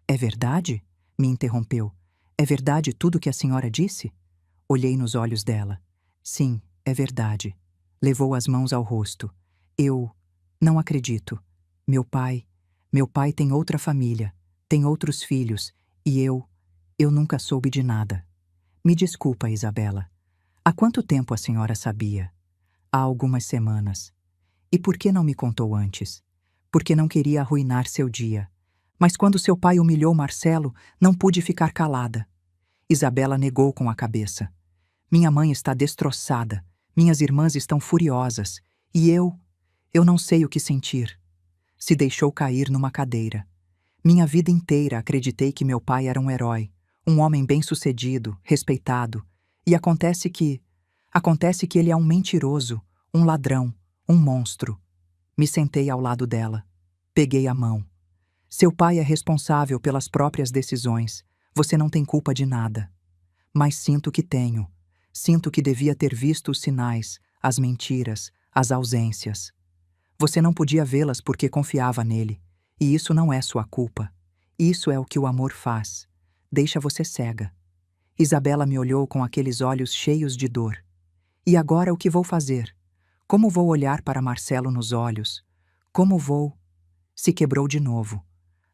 É verdade? Me interrompeu. É verdade tudo que a senhora disse? Olhei nos olhos dela. Sim, é verdade. Levou as mãos ao rosto. Eu... Não acredito. Meu pai tem outra família, tem outros filhos, e eu nunca soube de nada. Me desculpa, Isabela. Há quanto tempo a senhora sabia? Há algumas semanas. E por que não me contou antes? Porque não queria arruinar seu dia. Mas quando seu pai humilhou Marcelo, não pude ficar calada. Isabela negou com a cabeça. Minha mãe está destroçada, minhas irmãs estão furiosas, e eu não sei o que sentir. Se deixou cair numa cadeira. Minha vida inteira acreditei que meu pai era um herói, um homem bem-sucedido, respeitado, e acontece que ele é um mentiroso, um ladrão, um monstro. Me sentei ao lado dela. Peguei a mão. Seu pai é responsável pelas próprias decisões. Você não tem culpa de nada. Mas sinto que tenho. Sinto que devia ter visto os sinais, as mentiras, as ausências. Você não podia vê-las porque confiava nele. E isso não é sua culpa. Isso é o que o amor faz. Deixa você cega. Isabela me olhou com aqueles olhos cheios de dor. E agora o que vou fazer? Como vou olhar para Marcelo nos olhos? Como vou? Se quebrou de novo.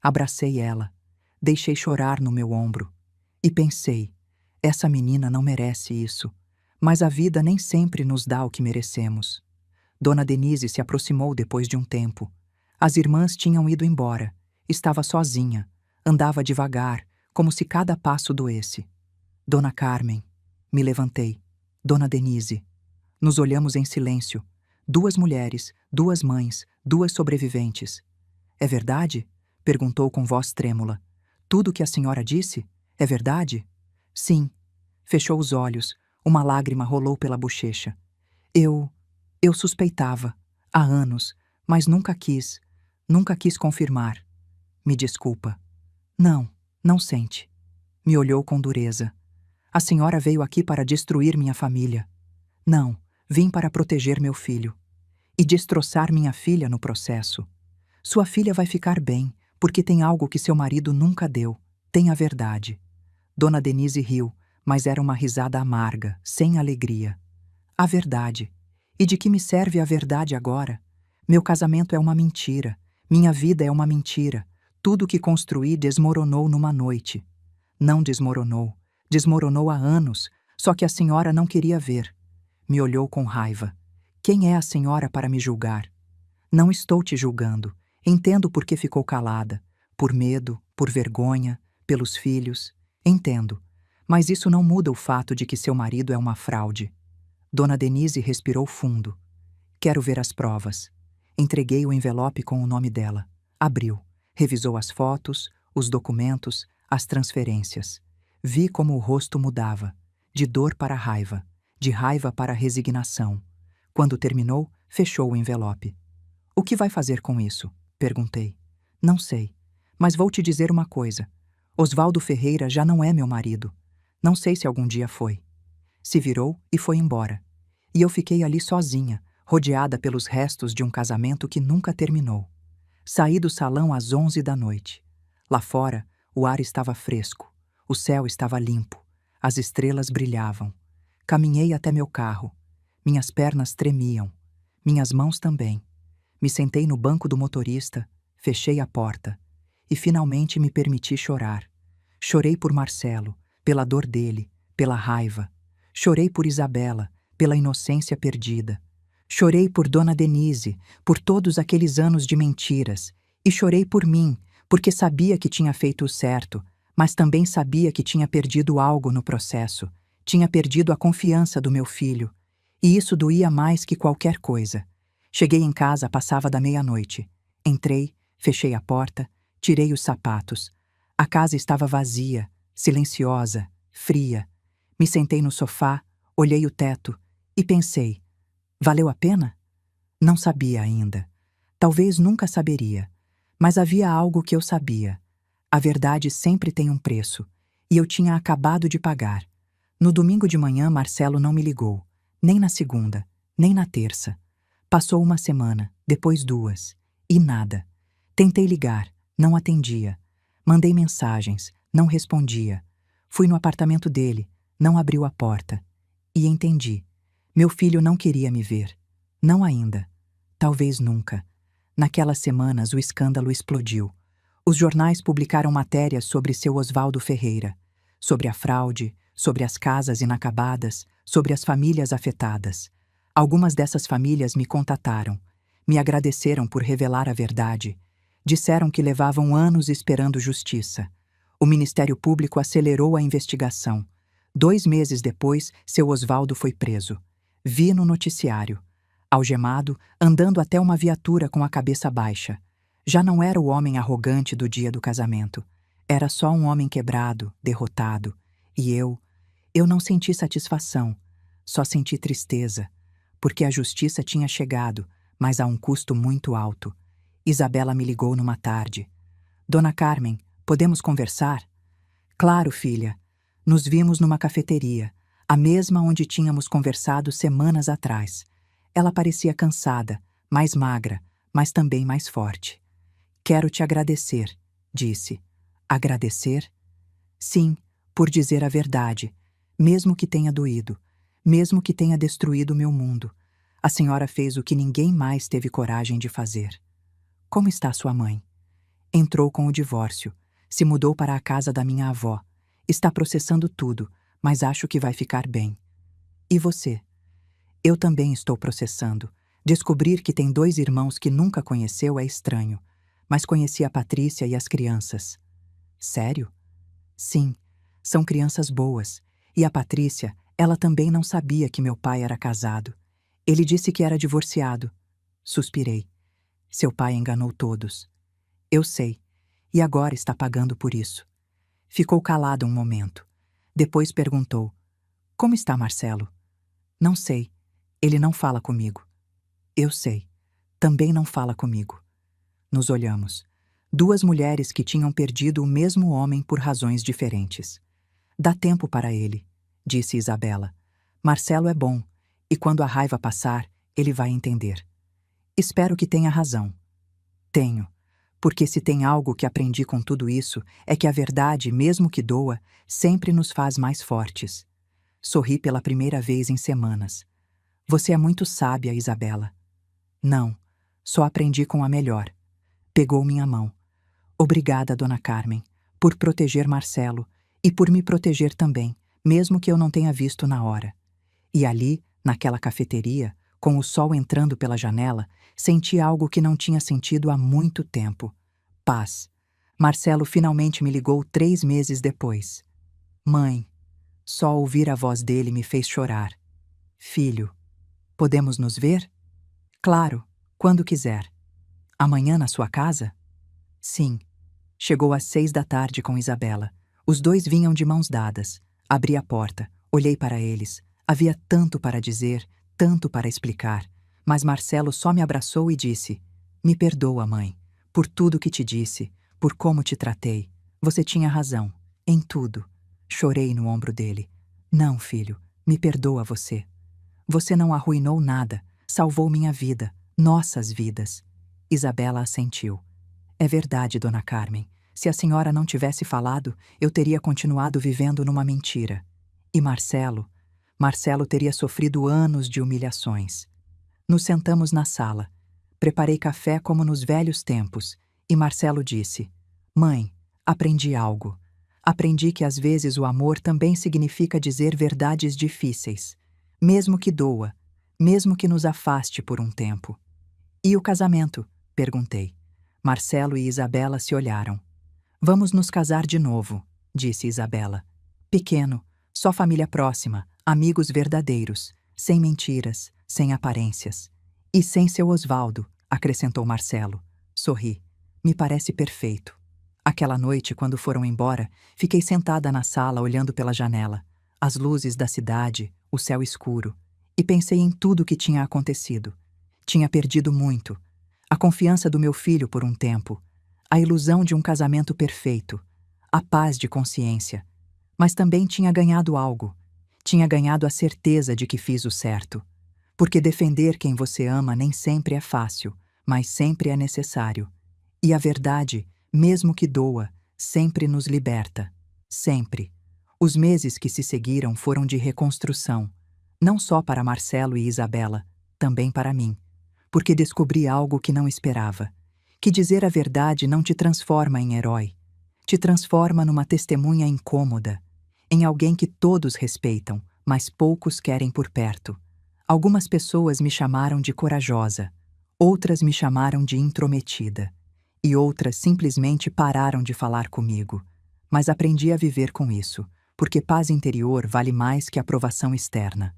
Abracei ela. Deixei chorar no meu ombro. E pensei, essa menina não merece isso. Mas a vida nem sempre nos dá o que merecemos. Dona Denise se aproximou depois de um tempo. As irmãs tinham ido embora. Estava sozinha. Andava devagar, como se cada passo doesse. Dona Carmen. Me levantei. Dona Denise. Nos olhamos em silêncio. 2 mulheres, 2 mães, 2 sobreviventes. É verdade? Perguntou com voz trêmula. Tudo o que a senhora disse? É verdade? Sim. Fechou os olhos. Uma lágrima rolou pela bochecha. Eu suspeitava. Há anos. Mas nunca quis. Nunca quis confirmar. Me desculpa. Não, não sente. Me olhou com dureza. A senhora veio aqui para destruir minha família. Não, vim para proteger meu filho. E destroçar minha filha no processo. Sua filha vai ficar bem, porque tem algo que seu marido nunca deu. Tem a verdade. Dona Denise riu, mas era uma risada amarga, sem alegria. A verdade. E de que me serve a verdade agora? Meu casamento é uma mentira. Minha vida é uma mentira. Tudo que construí desmoronou numa noite. Não desmoronou. Desmoronou há anos, só que a senhora não queria ver. Me olhou com raiva. Quem é a senhora para me julgar? Não estou te julgando. Entendo por que ficou calada. Por medo, por vergonha, pelos filhos. Entendo. Mas isso não muda o fato de que seu marido é uma fraude. Dona Denise respirou fundo. Quero ver as provas. Entreguei o envelope com o nome dela. Abriu. Revisou as fotos, os documentos, as transferências. Vi como o rosto mudava, de dor para raiva, de raiva para resignação. Quando terminou, fechou o envelope. O que vai fazer com isso? Perguntei. Não sei, mas vou te dizer uma coisa. Osvaldo Ferreira já não é meu marido. Não sei se algum dia foi. Se virou e foi embora. E eu fiquei ali sozinha, rodeada pelos restos de um casamento que nunca terminou. Saí do salão às 11 da noite. Lá fora, o ar estava fresco, o céu estava limpo, as estrelas brilhavam. Caminhei até meu carro. Minhas pernas tremiam, minhas mãos também. Me sentei no banco do motorista, fechei a porta e finalmente me permiti chorar. Chorei por Marcelo, pela dor dele, pela raiva. Chorei por Isabela, pela inocência perdida. Chorei por Dona Denise, por todos aqueles anos de mentiras. E chorei por mim, porque sabia que tinha feito o certo, mas também sabia que tinha perdido algo no processo. Tinha perdido a confiança do meu filho. E isso doía mais que qualquer coisa. Cheguei em casa, passava da meia-noite. Entrei, fechei a porta, tirei os sapatos. A casa estava vazia, silenciosa, fria. Me sentei no sofá, olhei o teto e pensei: valeu a pena? Não sabia ainda. Talvez nunca saberia. Mas havia algo que eu sabia. A verdade sempre tem um preço, e eu tinha acabado de pagar. No domingo de manhã, Marcelo não me ligou, nem na segunda, nem na terça. Passou uma semana, depois 2, e nada. Tentei ligar, não atendia. Mandei mensagens, não respondia. Fui no apartamento dele, não abriu a porta. E entendi. Meu filho não queria me ver. Não ainda. Talvez nunca. Naquelas semanas o escândalo explodiu. Os jornais publicaram matérias sobre seu Osvaldo Ferreira, sobre a fraude, sobre as casas inacabadas, sobre as famílias afetadas. Algumas dessas famílias me contataram, me agradeceram por revelar a verdade. Disseram que levavam anos esperando justiça. O Ministério Público acelerou a investigação. 2 meses depois, seu Osvaldo foi preso. Vi no noticiário. Algemado, andando até uma viatura com a cabeça baixa. Já não era o homem arrogante do dia do casamento. Era só um homem quebrado, derrotado. E eu não senti satisfação, só senti tristeza, porque a justiça tinha chegado, mas a um custo muito alto. Isabela me ligou numa tarde. Dona Carmen, podemos conversar? Claro, filha. Nos vimos numa cafeteria, a mesma onde tínhamos conversado semanas atrás. Ela parecia cansada, mais magra, mas também mais forte. Quero te agradecer, disse. Agradecer? Sim, por dizer a verdade, mesmo que tenha doído, mesmo que tenha destruído meu mundo. A senhora fez o que ninguém mais teve coragem de fazer. Como está sua mãe? Entrou com o divórcio, se mudou para a casa da minha avó. Está processando tudo, mas acho que vai ficar bem. E você? Eu também estou processando. Descobrir que tem 2 irmãos que nunca conheceu é estranho, mas conheci a Patrícia e as crianças. Sério? Sim, são crianças boas. E a Patrícia, ela também não sabia que meu pai era casado. Ele disse que era divorciado. Suspirei. Seu pai enganou todos. Eu sei. E agora está pagando por isso. Ficou calado um momento. Depois perguntou: Como está Marcelo? Não sei. Ele não fala comigo. Eu sei. Também não fala comigo. Nos olhamos. Duas mulheres que tinham perdido o mesmo homem por razões diferentes. Dá tempo para ele, disse Isabela. Marcelo é bom, e quando a raiva passar, ele vai entender. Espero que tenha razão. Tenho. Porque se tem algo que aprendi com tudo isso, é que a verdade, mesmo que doa, sempre nos faz mais fortes. Sorri pela primeira vez em semanas. Você é muito sábia, Isabela. Não, só aprendi com a melhor. Pegou minha mão. Obrigada, Dona Carmen, por proteger Marcelo e por me proteger também, mesmo que eu não tenha visto na hora. E ali, naquela cafeteria, com o sol entrando pela janela, senti algo que não tinha sentido há muito tempo. Paz. Marcelo finalmente me ligou 3 meses depois. Mãe. Só ouvir a voz dele me fez chorar. Filho. Podemos nos ver? Claro, quando quiser. Amanhã na sua casa? Sim. Chegou às 6 da tarde com Isabela. Os dois vinham de mãos dadas. Abri a porta, olhei para eles. Havia tanto para dizer, tanto para explicar. Mas Marcelo só me abraçou e disse: Me perdoa, mãe, por tudo que te disse, por como te tratei. Você tinha razão, em tudo. Chorei no ombro dele. Não, filho, me perdoa você. Você não arruinou nada, salvou minha vida, nossas vidas. Isabela assentiu. É verdade, Dona Carmen. Se a senhora não tivesse falado, eu teria continuado vivendo numa mentira. E Marcelo? Marcelo teria sofrido anos de humilhações. Nos sentamos na sala. Preparei café como nos velhos tempos, e Marcelo disse: Mãe, aprendi algo. Aprendi que às vezes o amor também significa dizer verdades difíceis, mesmo que doa, mesmo que nos afaste por um tempo. E o casamento? Perguntei. Marcelo e Isabela se olharam. Vamos nos casar de novo, disse Isabela. Pequeno, só família próxima, amigos verdadeiros, sem mentiras, sem aparências. E sem seu Osvaldo, acrescentou Marcelo. Sorri. Me parece perfeito. Aquela noite, quando foram embora, fiquei sentada na sala olhando pela janela, as luzes da cidade, o céu escuro, e pensei em tudo o que tinha acontecido. Tinha perdido muito. A confiança do meu filho por um tempo, a ilusão de um casamento perfeito, a paz de consciência. Mas também tinha ganhado algo. Tinha ganhado a certeza de que fiz o certo. Porque defender quem você ama nem sempre é fácil, mas sempre é necessário. E a verdade, mesmo que doa, sempre nos liberta. Sempre. Os meses que se seguiram foram de reconstrução. Não só para Marcelo e Isabela, também para mim. Porque descobri algo que não esperava. Que dizer a verdade não te transforma em herói. Te transforma numa testemunha incômoda. Em alguém que todos respeitam, mas poucos querem por perto. Algumas pessoas me chamaram de corajosa. Outras me chamaram de intrometida. E outras simplesmente pararam de falar comigo. Mas aprendi a viver com isso, porque paz interior vale mais que aprovação externa.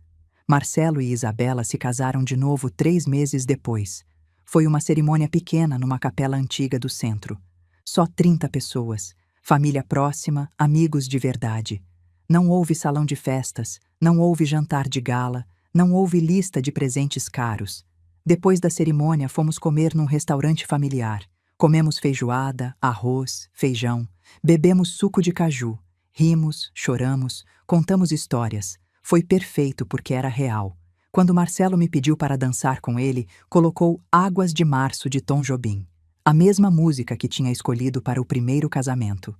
Marcelo e Isabela se casaram de novo 3 meses depois. Foi uma cerimônia pequena numa capela antiga do centro. Só 30 pessoas, família próxima, amigos de verdade. Não houve salão de festas, não houve jantar de gala, não houve lista de presentes caros. Depois da cerimônia, fomos comer num restaurante familiar. Comemos feijoada, arroz, feijão, bebemos suco de caju, rimos, choramos, contamos histórias. Foi perfeito porque era real. Quando Marcelo me pediu para dançar com ele, colocou Águas de Março de Tom Jobim, a mesma música que tinha escolhido para o primeiro casamento.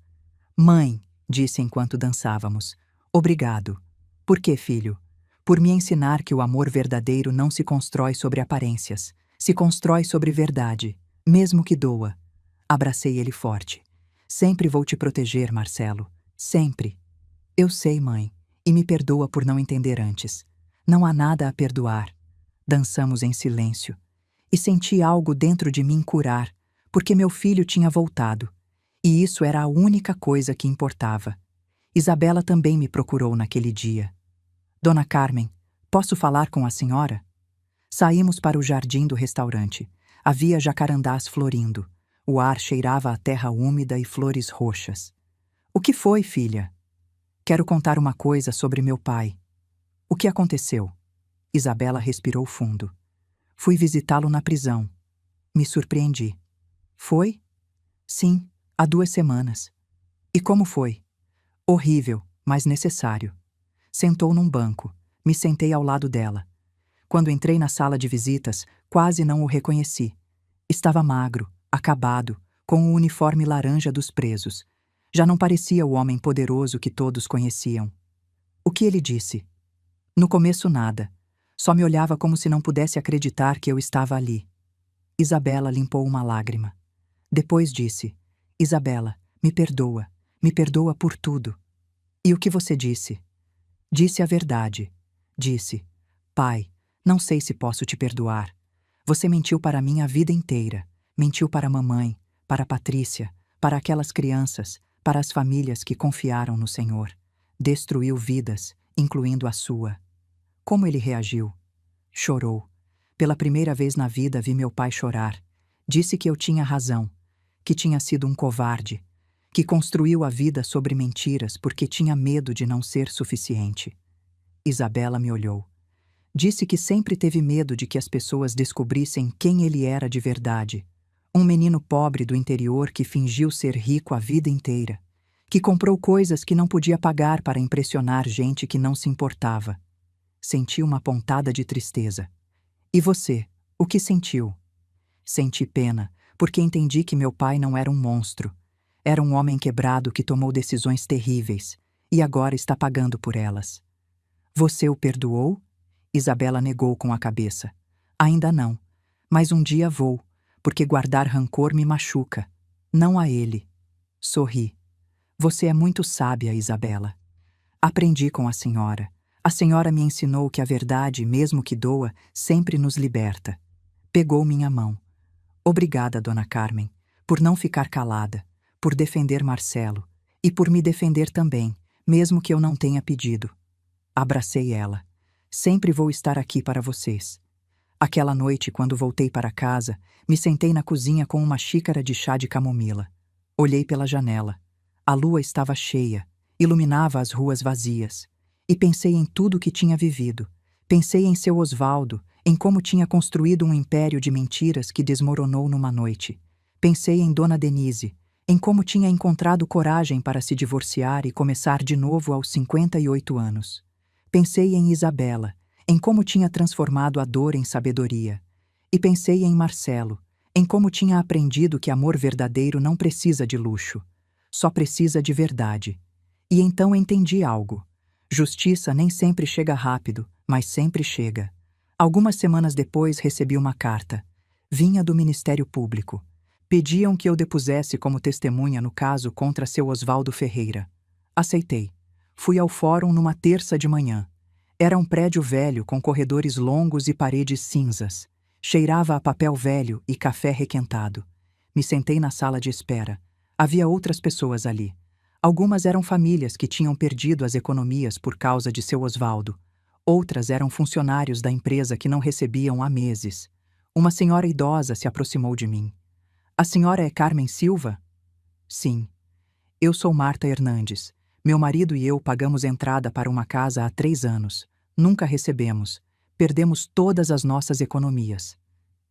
Mãe, disse enquanto dançávamos, obrigado. Por quê, filho? Por me ensinar que o amor verdadeiro não se constrói sobre aparências, se constrói sobre verdade, mesmo que doa. Abracei ele forte. Sempre vou te proteger, Marcelo. Sempre. Eu sei, mãe, e me perdoa por não entender antes. Não há nada a perdoar. Dançamos em silêncio. E senti algo dentro de mim curar, porque meu filho tinha voltado. E isso era a única coisa que importava. Isabela também me procurou naquele dia. Dona Carmen, posso falar com a senhora? Saímos para o jardim do restaurante. Havia jacarandás florindo. O ar cheirava a terra úmida e flores roxas. O que foi, filha? Quero contar uma coisa sobre meu pai. O que aconteceu? Isabela respirou fundo. Fui visitá-lo na prisão. Me surpreendi. Foi? Sim, há 2 semanas. E como foi? Horrível, mas necessário. Sentou num banco. Me sentei ao lado dela. Quando entrei na sala de visitas, quase não o reconheci. Estava magro, acabado, com o uniforme laranja dos presos. Já não parecia o homem poderoso que todos conheciam. O que ele disse? No começo nada. Só me olhava como se não pudesse acreditar que eu estava ali. Isabela limpou uma lágrima. Depois disse: Isabela, me perdoa. Me perdoa por tudo. E o que você disse? Disse a verdade. Disse: Pai, não sei se posso te perdoar. Você mentiu para mim a vida inteira. Mentiu para a mamãe, para a Patrícia, para aquelas crianças, para as famílias que confiaram no Senhor. Destruiu vidas, incluindo a sua. Como ele reagiu? Chorou. Pela primeira vez na vida vi meu pai chorar. Disse que eu tinha razão, que tinha sido um covarde, que construiu a vida sobre mentiras porque tinha medo de não ser suficiente. Isabela me olhou. Disse que sempre teve medo de que as pessoas descobrissem quem ele era de verdade. Um menino pobre do interior que fingiu ser rico a vida inteira, que comprou coisas que não podia pagar para impressionar gente que não se importava. Senti uma pontada de tristeza. E você, o que sentiu? Senti pena, porque entendi que meu pai não era um monstro. Era um homem quebrado que tomou decisões terríveis, e agora está pagando por elas. Você o perdoou? Isabela negou com a cabeça. Ainda não, mas um dia vou, porque guardar rancor me machuca. Não a ele. Sorri. Você é muito sábia, Isabela. Aprendi com a senhora. A senhora me ensinou que a verdade, mesmo que doa, sempre nos liberta. Pegou minha mão. Obrigada, Dona Carmen, por não ficar calada, por defender Marcelo e por me defender também, mesmo que eu não tenha pedido. Abracei ela. Sempre vou estar aqui para vocês. Aquela noite, quando voltei para casa, me sentei na cozinha com uma xícara de chá de camomila. Olhei pela janela. A lua estava cheia, iluminava as ruas vazias. E pensei em tudo que tinha vivido. Pensei em seu Osvaldo, em como tinha construído um império de mentiras que desmoronou numa noite. Pensei em Dona Denise, em como tinha encontrado coragem para se divorciar e começar de novo aos 58 anos. Pensei em Isabela, em como tinha transformado a dor em sabedoria. E pensei em Marcelo, em como tinha aprendido que amor verdadeiro não precisa de luxo, só precisa de verdade. E então entendi algo. Justiça nem sempre chega rápido, mas sempre chega. Algumas semanas depois recebi uma carta. Vinha do Ministério Público. Pediam que eu depusesse como testemunha no caso contra seu Osvaldo Ferreira. Aceitei. Fui ao fórum numa terça de manhã. Era um prédio velho com corredores longos e paredes cinzas. Cheirava a papel velho e café requentado. Me sentei na sala de espera. Havia outras pessoas ali. Algumas eram famílias que tinham perdido as economias por causa de seu Osvaldo. Outras eram funcionários da empresa que não recebiam há meses. Uma senhora idosa se aproximou de mim. A senhora é Carmen Silva? Sim. Eu sou Marta Hernandes. Meu marido e eu pagamos entrada para uma casa há 3 anos. Nunca recebemos. Perdemos todas as nossas economias.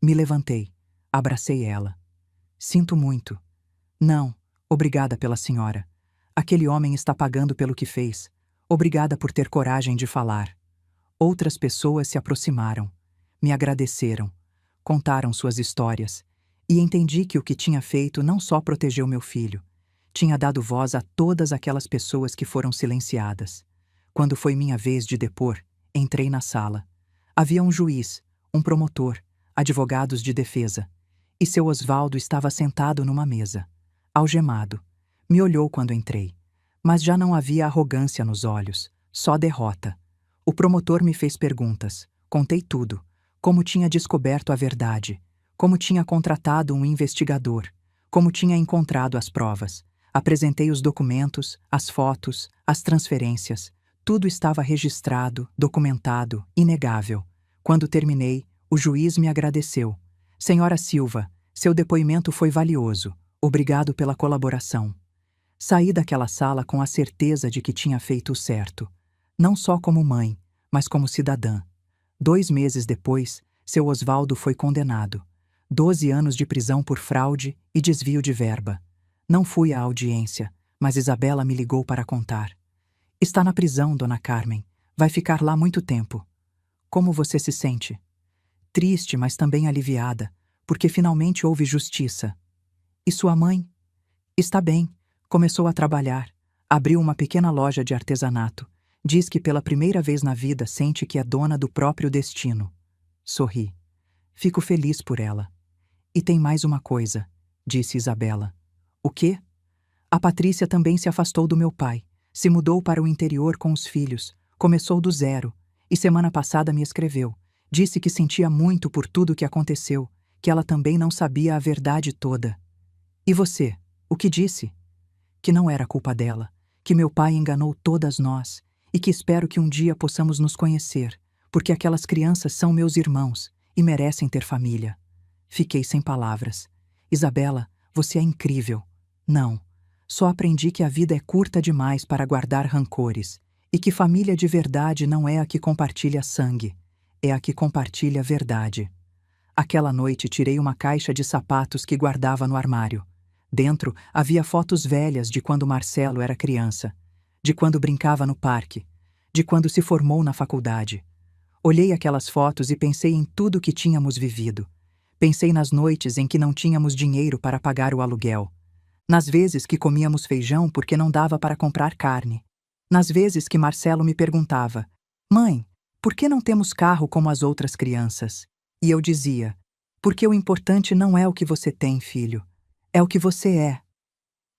Me levantei. Abracei ela. Sinto muito. Não, obrigada pela senhora. Aquele homem está pagando pelo que fez. Obrigada por ter coragem de falar. Outras pessoas se aproximaram. Me agradeceram. Contaram suas histórias. E entendi que o que tinha feito não só protegeu meu filho. Tinha dado voz a todas aquelas pessoas que foram silenciadas. Quando foi minha vez de depor, entrei na sala. Havia um juiz, um promotor, advogados de defesa. E seu Osvaldo estava sentado numa mesa, algemado. Me olhou quando entrei. Mas já não havia arrogância nos olhos, só derrota. O promotor me fez perguntas. Contei tudo. Como tinha descoberto a verdade. Como tinha contratado um investigador. Como tinha encontrado as provas. Apresentei os documentos, as fotos, as transferências. Tudo estava registrado, documentado, inegável. Quando terminei, o juiz me agradeceu. Senhora Silva, Seu depoimento foi valioso. Obrigado pela colaboração. Saí daquela sala com a certeza de que tinha feito o certo. Não só como mãe, mas como cidadã. 2 meses depois, seu Osvaldo foi condenado. 12 anos de prisão por fraude e desvio de verba. Não fui à audiência, mas Isabela me ligou para contar. Está na prisão, dona Carmen. Vai ficar lá muito tempo. Como você se sente? Triste, mas também aliviada, porque finalmente houve justiça. E sua mãe? Está bem. Começou a trabalhar. Abriu uma pequena loja de artesanato. Diz que pela primeira vez na vida sente que é dona do próprio destino. Sorri. Fico feliz por ela. E tem mais uma coisa, disse Isabela. O quê? A Patrícia também se afastou do meu pai. Se mudou para o interior com os filhos. Começou do zero. E semana passada me escreveu. Disse que sentia muito por tudo o que aconteceu, que ela também não sabia a verdade toda. E você, o que disse? Que não era culpa dela, que meu pai enganou todas nós e que espero que um dia possamos nos conhecer, porque aquelas crianças são meus irmãos e merecem ter família. Fiquei sem palavras. Isabela, você é incrível. Não, só aprendi que a vida é curta demais para guardar rancores e que família de verdade não é a que compartilha sangue, é a que compartilha verdade. Aquela noite tirei uma caixa de sapatos que guardava no armário. Dentro havia fotos velhas de quando Marcelo era criança, de quando brincava no parque, de quando se formou na faculdade. Olhei aquelas fotos e pensei em tudo o que tínhamos vivido. Pensei nas noites em que não tínhamos dinheiro para pagar o aluguel, nas vezes que comíamos feijão porque não dava para comprar carne, nas vezes que Marcelo me perguntava: Mãe, por que não temos carro como as outras crianças? E eu dizia: porque o importante não é o que você tem, filho. É o que você é.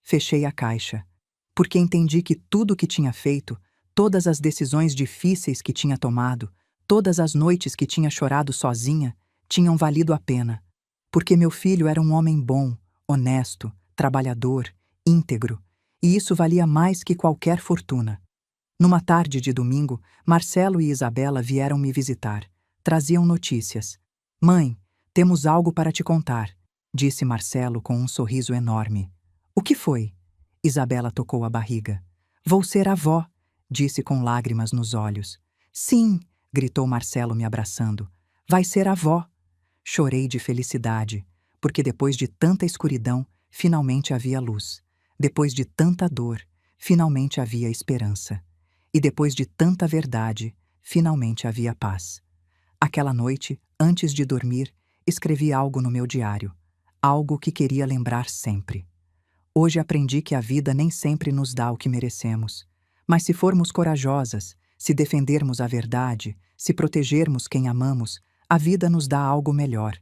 Fechei a caixa, porque entendi que tudo o que tinha feito, todas as decisões difíceis que tinha tomado, todas as noites que tinha chorado sozinha, tinham valido a pena. Porque meu filho era um homem bom, honesto, trabalhador, íntegro, e isso valia mais que qualquer fortuna. Numa tarde de domingo, Marcelo e Isabela vieram me visitar. Traziam notícias. Mãe, temos algo para te contar, disse Marcelo com um sorriso enorme. O que foi? Isabela tocou a barriga. Vou ser avó, disse com lágrimas nos olhos. Sim, gritou Marcelo me abraçando. Vai ser avó. Chorei de felicidade, porque depois de tanta escuridão, finalmente havia luz. Depois de tanta dor, finalmente havia esperança. E depois de tanta verdade, finalmente havia paz. Aquela noite, antes de dormir, escrevi algo no meu diário. Algo que queria lembrar sempre. Hoje aprendi que a vida nem sempre nos dá o que merecemos. Mas se formos corajosas, se defendermos a verdade, se protegermos quem amamos, a vida nos dá algo melhor.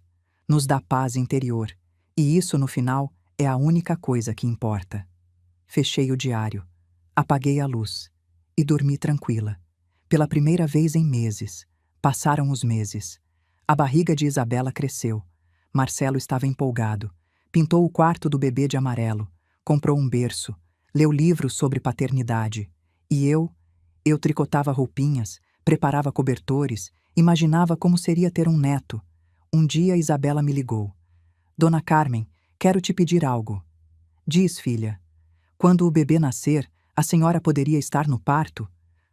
Nos dá paz interior. E isso, no final, é a única coisa que importa. Fechei o diário. Apaguei a luz. E dormi tranquila. Pela primeira vez em meses. Passaram os meses. A barriga de Isabela cresceu. Marcelo estava empolgado. Pintou o quarto do bebê de amarelo. Comprou um berço. Leu livros sobre paternidade. E eu tricotava roupinhas, preparava cobertores, imaginava como seria ter um neto. Um dia Isabela me ligou. Dona Carmen, quero te pedir algo. Diz, filha. Quando o bebê nascer, a senhora poderia estar no parto?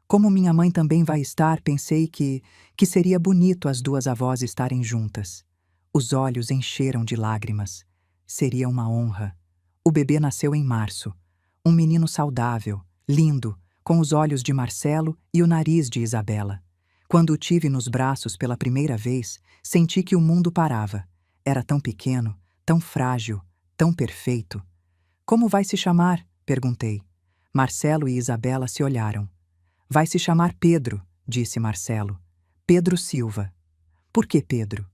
Como minha mãe também vai estar, pensei que seria bonito as duas avós estarem juntas. Os olhos encheram de lágrimas. Seria uma honra. O bebê nasceu em março. Um menino saudável, lindo, com os olhos de Marcelo e o nariz de Isabela. Quando o tive nos braços pela primeira vez, senti que o mundo parava. Era tão pequeno, tão frágil, tão perfeito. Como vai se chamar? Perguntei. Marcelo e Isabela se olharam. Vai se chamar Pedro, disse Marcelo. Pedro Silva. Por que Pedro?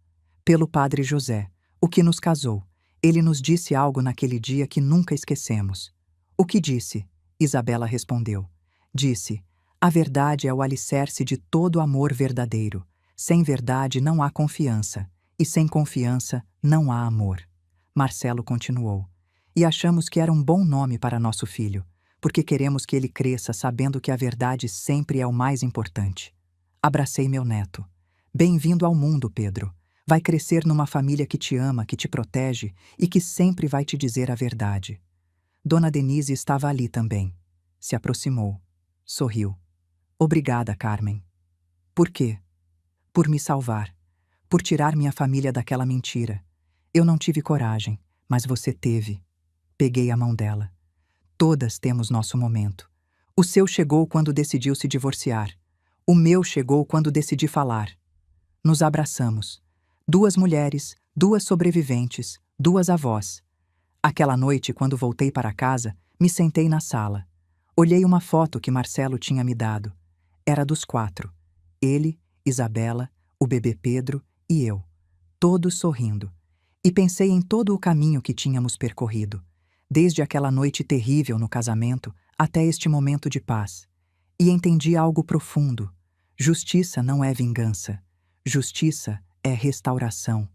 Pelo padre José, o que nos casou. Ele nos disse algo naquele dia que nunca esquecemos. O que disse? Isabela respondeu. Disse: a verdade é o alicerce de todo amor verdadeiro. Sem verdade não há confiança, e sem confiança não há amor. Marcelo continuou. E achamos que era um bom nome para nosso filho, porque queremos que ele cresça sabendo que a verdade sempre é o mais importante. Abracei meu neto. Bem-vindo ao mundo, Pedro. Vai crescer numa família que te ama, que te protege e que sempre vai te dizer a verdade. Dona Denise estava ali também. Se aproximou. Sorriu. Obrigada, Carmen. Por quê? Por me salvar. Por tirar minha família daquela mentira. Eu não tive coragem, mas você teve. Peguei a mão dela. Todas temos nosso momento. O seu chegou quando decidiu se divorciar. O meu chegou quando decidi falar. Nos abraçamos. Duas mulheres, duas sobreviventes, duas avós. Aquela noite, quando voltei para casa, me sentei na sala. Olhei uma foto que Marcelo tinha me dado. Era dos 4. Ele, Isabela, o bebê Pedro e eu. Todos sorrindo. E pensei em todo o caminho que tínhamos percorrido. Desde aquela noite terrível no casamento até este momento de paz. E entendi algo profundo. Justiça não é vingança. Justiça é restauração.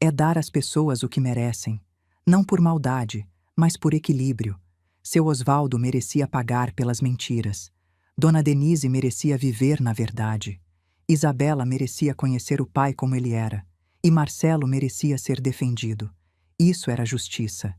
É dar às pessoas o que merecem. Não por maldade, mas por equilíbrio. Seu Osvaldo merecia pagar pelas mentiras. Dona Denise merecia viver na verdade. Isabela merecia conhecer o pai como ele era. E Marcelo merecia ser defendido. Isso era justiça.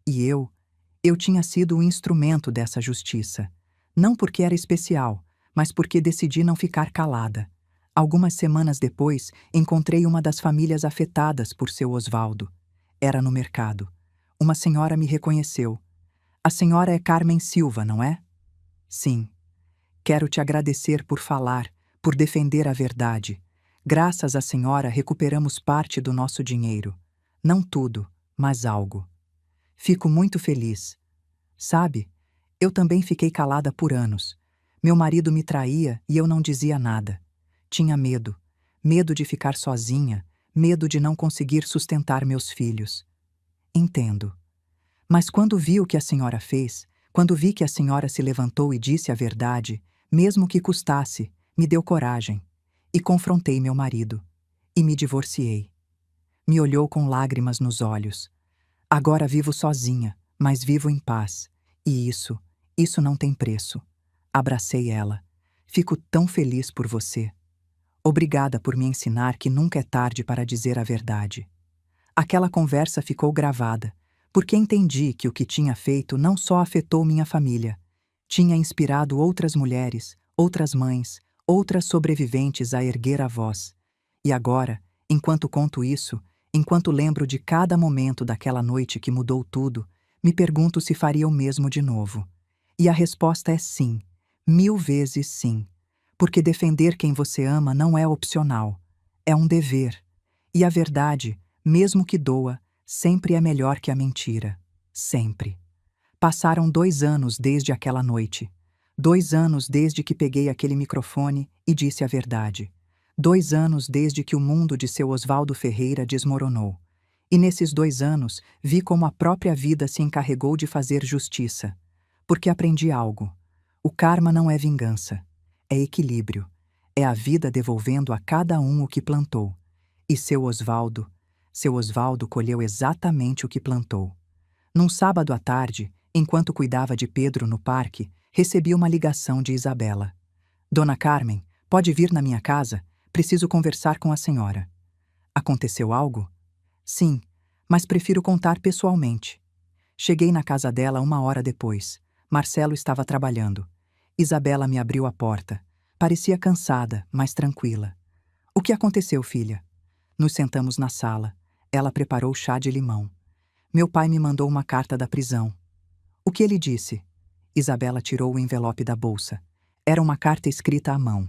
E eu tinha sido o instrumento dessa justiça. Não porque era especial, mas porque decidi não ficar calada. Algumas semanas depois, encontrei uma das famílias afetadas por seu Osvaldo. Era no mercado. Uma senhora me reconheceu. A senhora é Carmen Silva, não é? Sim. Quero te agradecer por falar, por defender a verdade. Graças à senhora recuperamos parte do nosso dinheiro. Não tudo, mas algo. Fico muito feliz. Sabe, eu também fiquei calada por anos. Meu marido me traía e eu não dizia nada. Tinha medo. Medo de ficar sozinha, medo de não conseguir sustentar meus filhos. Entendo. Mas quando vi o que a senhora fez, quando vi que a senhora se levantou e disse a verdade, mesmo que custasse, me deu coragem. E confrontei meu marido. E me divorciei. Me olhou com lágrimas nos olhos. Agora vivo sozinha, mas vivo em paz. E isso não tem preço. Abracei ela. Fico tão feliz por você. Obrigada por me ensinar que nunca é tarde para dizer a verdade. Aquela conversa ficou gravada, porque entendi que o que tinha feito não só afetou minha família, tinha inspirado outras mulheres, outras mães, outras sobreviventes a erguer a voz. E agora, enquanto conto isso, enquanto lembro de cada momento daquela noite que mudou tudo, me pergunto se faria o mesmo de novo. E a resposta é sim, 1000 vezes sim. Porque defender quem você ama não é opcional, é um dever. E a verdade, mesmo que doa, sempre é melhor que a mentira. Sempre. Passaram 2 anos desde aquela noite. 2 anos desde que peguei aquele microfone e disse a verdade. 2 anos desde que o mundo de seu Osvaldo Ferreira desmoronou. E nesses 2 anos, vi como a própria vida se encarregou de fazer justiça. Porque aprendi algo. O karma não é vingança. É equilíbrio. É a vida devolvendo a cada um o que plantou. E seu Osvaldo colheu exatamente o que plantou. Num sábado à tarde, enquanto cuidava de Pedro no parque, recebi uma ligação de Isabela. Dona Carmen, pode vir na minha casa? Preciso conversar com a senhora. Aconteceu algo? Sim, mas prefiro contar pessoalmente. Cheguei na casa dela 1 hora depois. Marcelo estava trabalhando. Isabela me abriu a porta. Parecia cansada, mas tranquila. O que aconteceu, filha? Nos sentamos na sala. Ela preparou chá de limão. Meu pai me mandou uma carta da prisão. O que ele disse? Isabela tirou o envelope da bolsa. Era uma carta escrita à mão.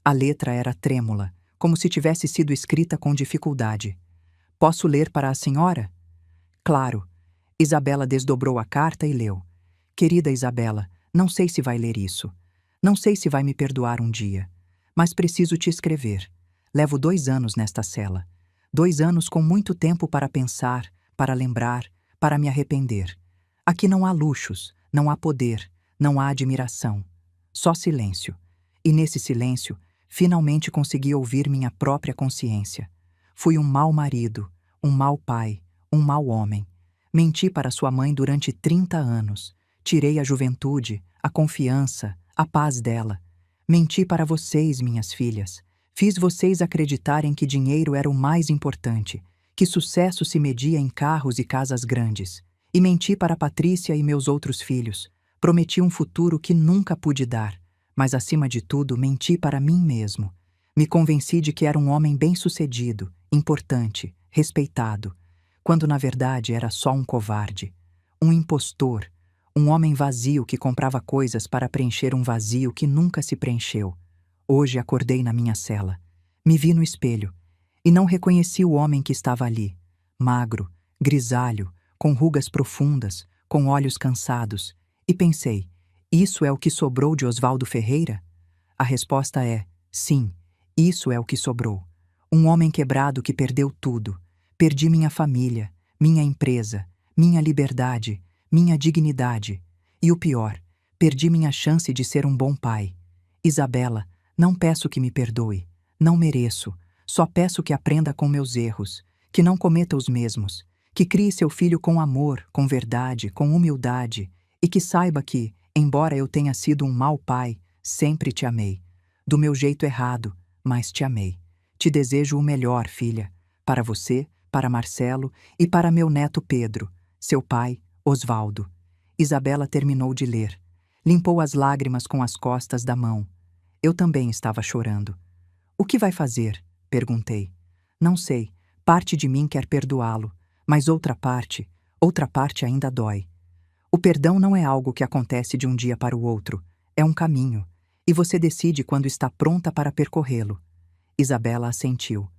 A letra era trêmula, como se tivesse sido escrita com dificuldade. Posso ler para a senhora? Claro. Isabela desdobrou a carta e leu. Querida Isabela, não sei se vai ler isso. Não sei se vai me perdoar um dia. Mas preciso te escrever. Levo 2 anos nesta cela. 2 anos com muito tempo para pensar, para lembrar, para me arrepender. Aqui não há luxos, não há poder, não há admiração. Só silêncio. E nesse silêncio, finalmente consegui ouvir minha própria consciência. Fui um mau marido, um mau pai, um mau homem. Menti para sua mãe durante 30 anos. Tirei a juventude, a confiança, a paz dela. Menti para vocês, minhas filhas. Fiz vocês acreditarem que dinheiro era o mais importante, que sucesso se media em carros e casas grandes. E menti para Patrícia e meus outros filhos. Prometi um futuro que nunca pude dar, mas acima de tudo menti para mim mesmo. Me convenci de que era um homem bem-sucedido, importante, respeitado, quando na verdade era só um covarde, um impostor, um homem vazio que comprava coisas para preencher um vazio que nunca se preencheu. Hoje acordei na minha cela. Me vi no espelho e não reconheci o homem que estava ali, magro, grisalho, com rugas profundas, com olhos cansados, e pensei: isso é o que sobrou de Osvaldo Ferreira? A resposta é: sim, isso é o que sobrou. Um homem quebrado que perdeu tudo. Perdi minha família, minha empresa, minha liberdade, minha dignidade. E o pior, perdi minha chance de ser um bom pai. Isabela, não peço que me perdoe. Não mereço. Só peço que aprenda com meus erros, que não cometa os mesmos, que crie seu filho com amor, com verdade, com humildade, e que saiba que, embora eu tenha sido um mau pai, sempre te amei. Do meu jeito errado, mas te amei. Te desejo o melhor, filha, para você, para Marcelo e para meu neto Pedro, seu pai, Osvaldo. Isabela terminou de ler. Limpou as lágrimas com as costas da mão. Eu também estava chorando. O que vai fazer? Perguntei. Não sei. Parte de mim quer perdoá-lo, mas outra parte ainda dói. O perdão não é algo que acontece de um dia para o outro. É um caminho, e você decide quando está pronta para percorrê-lo. Isabela assentiu.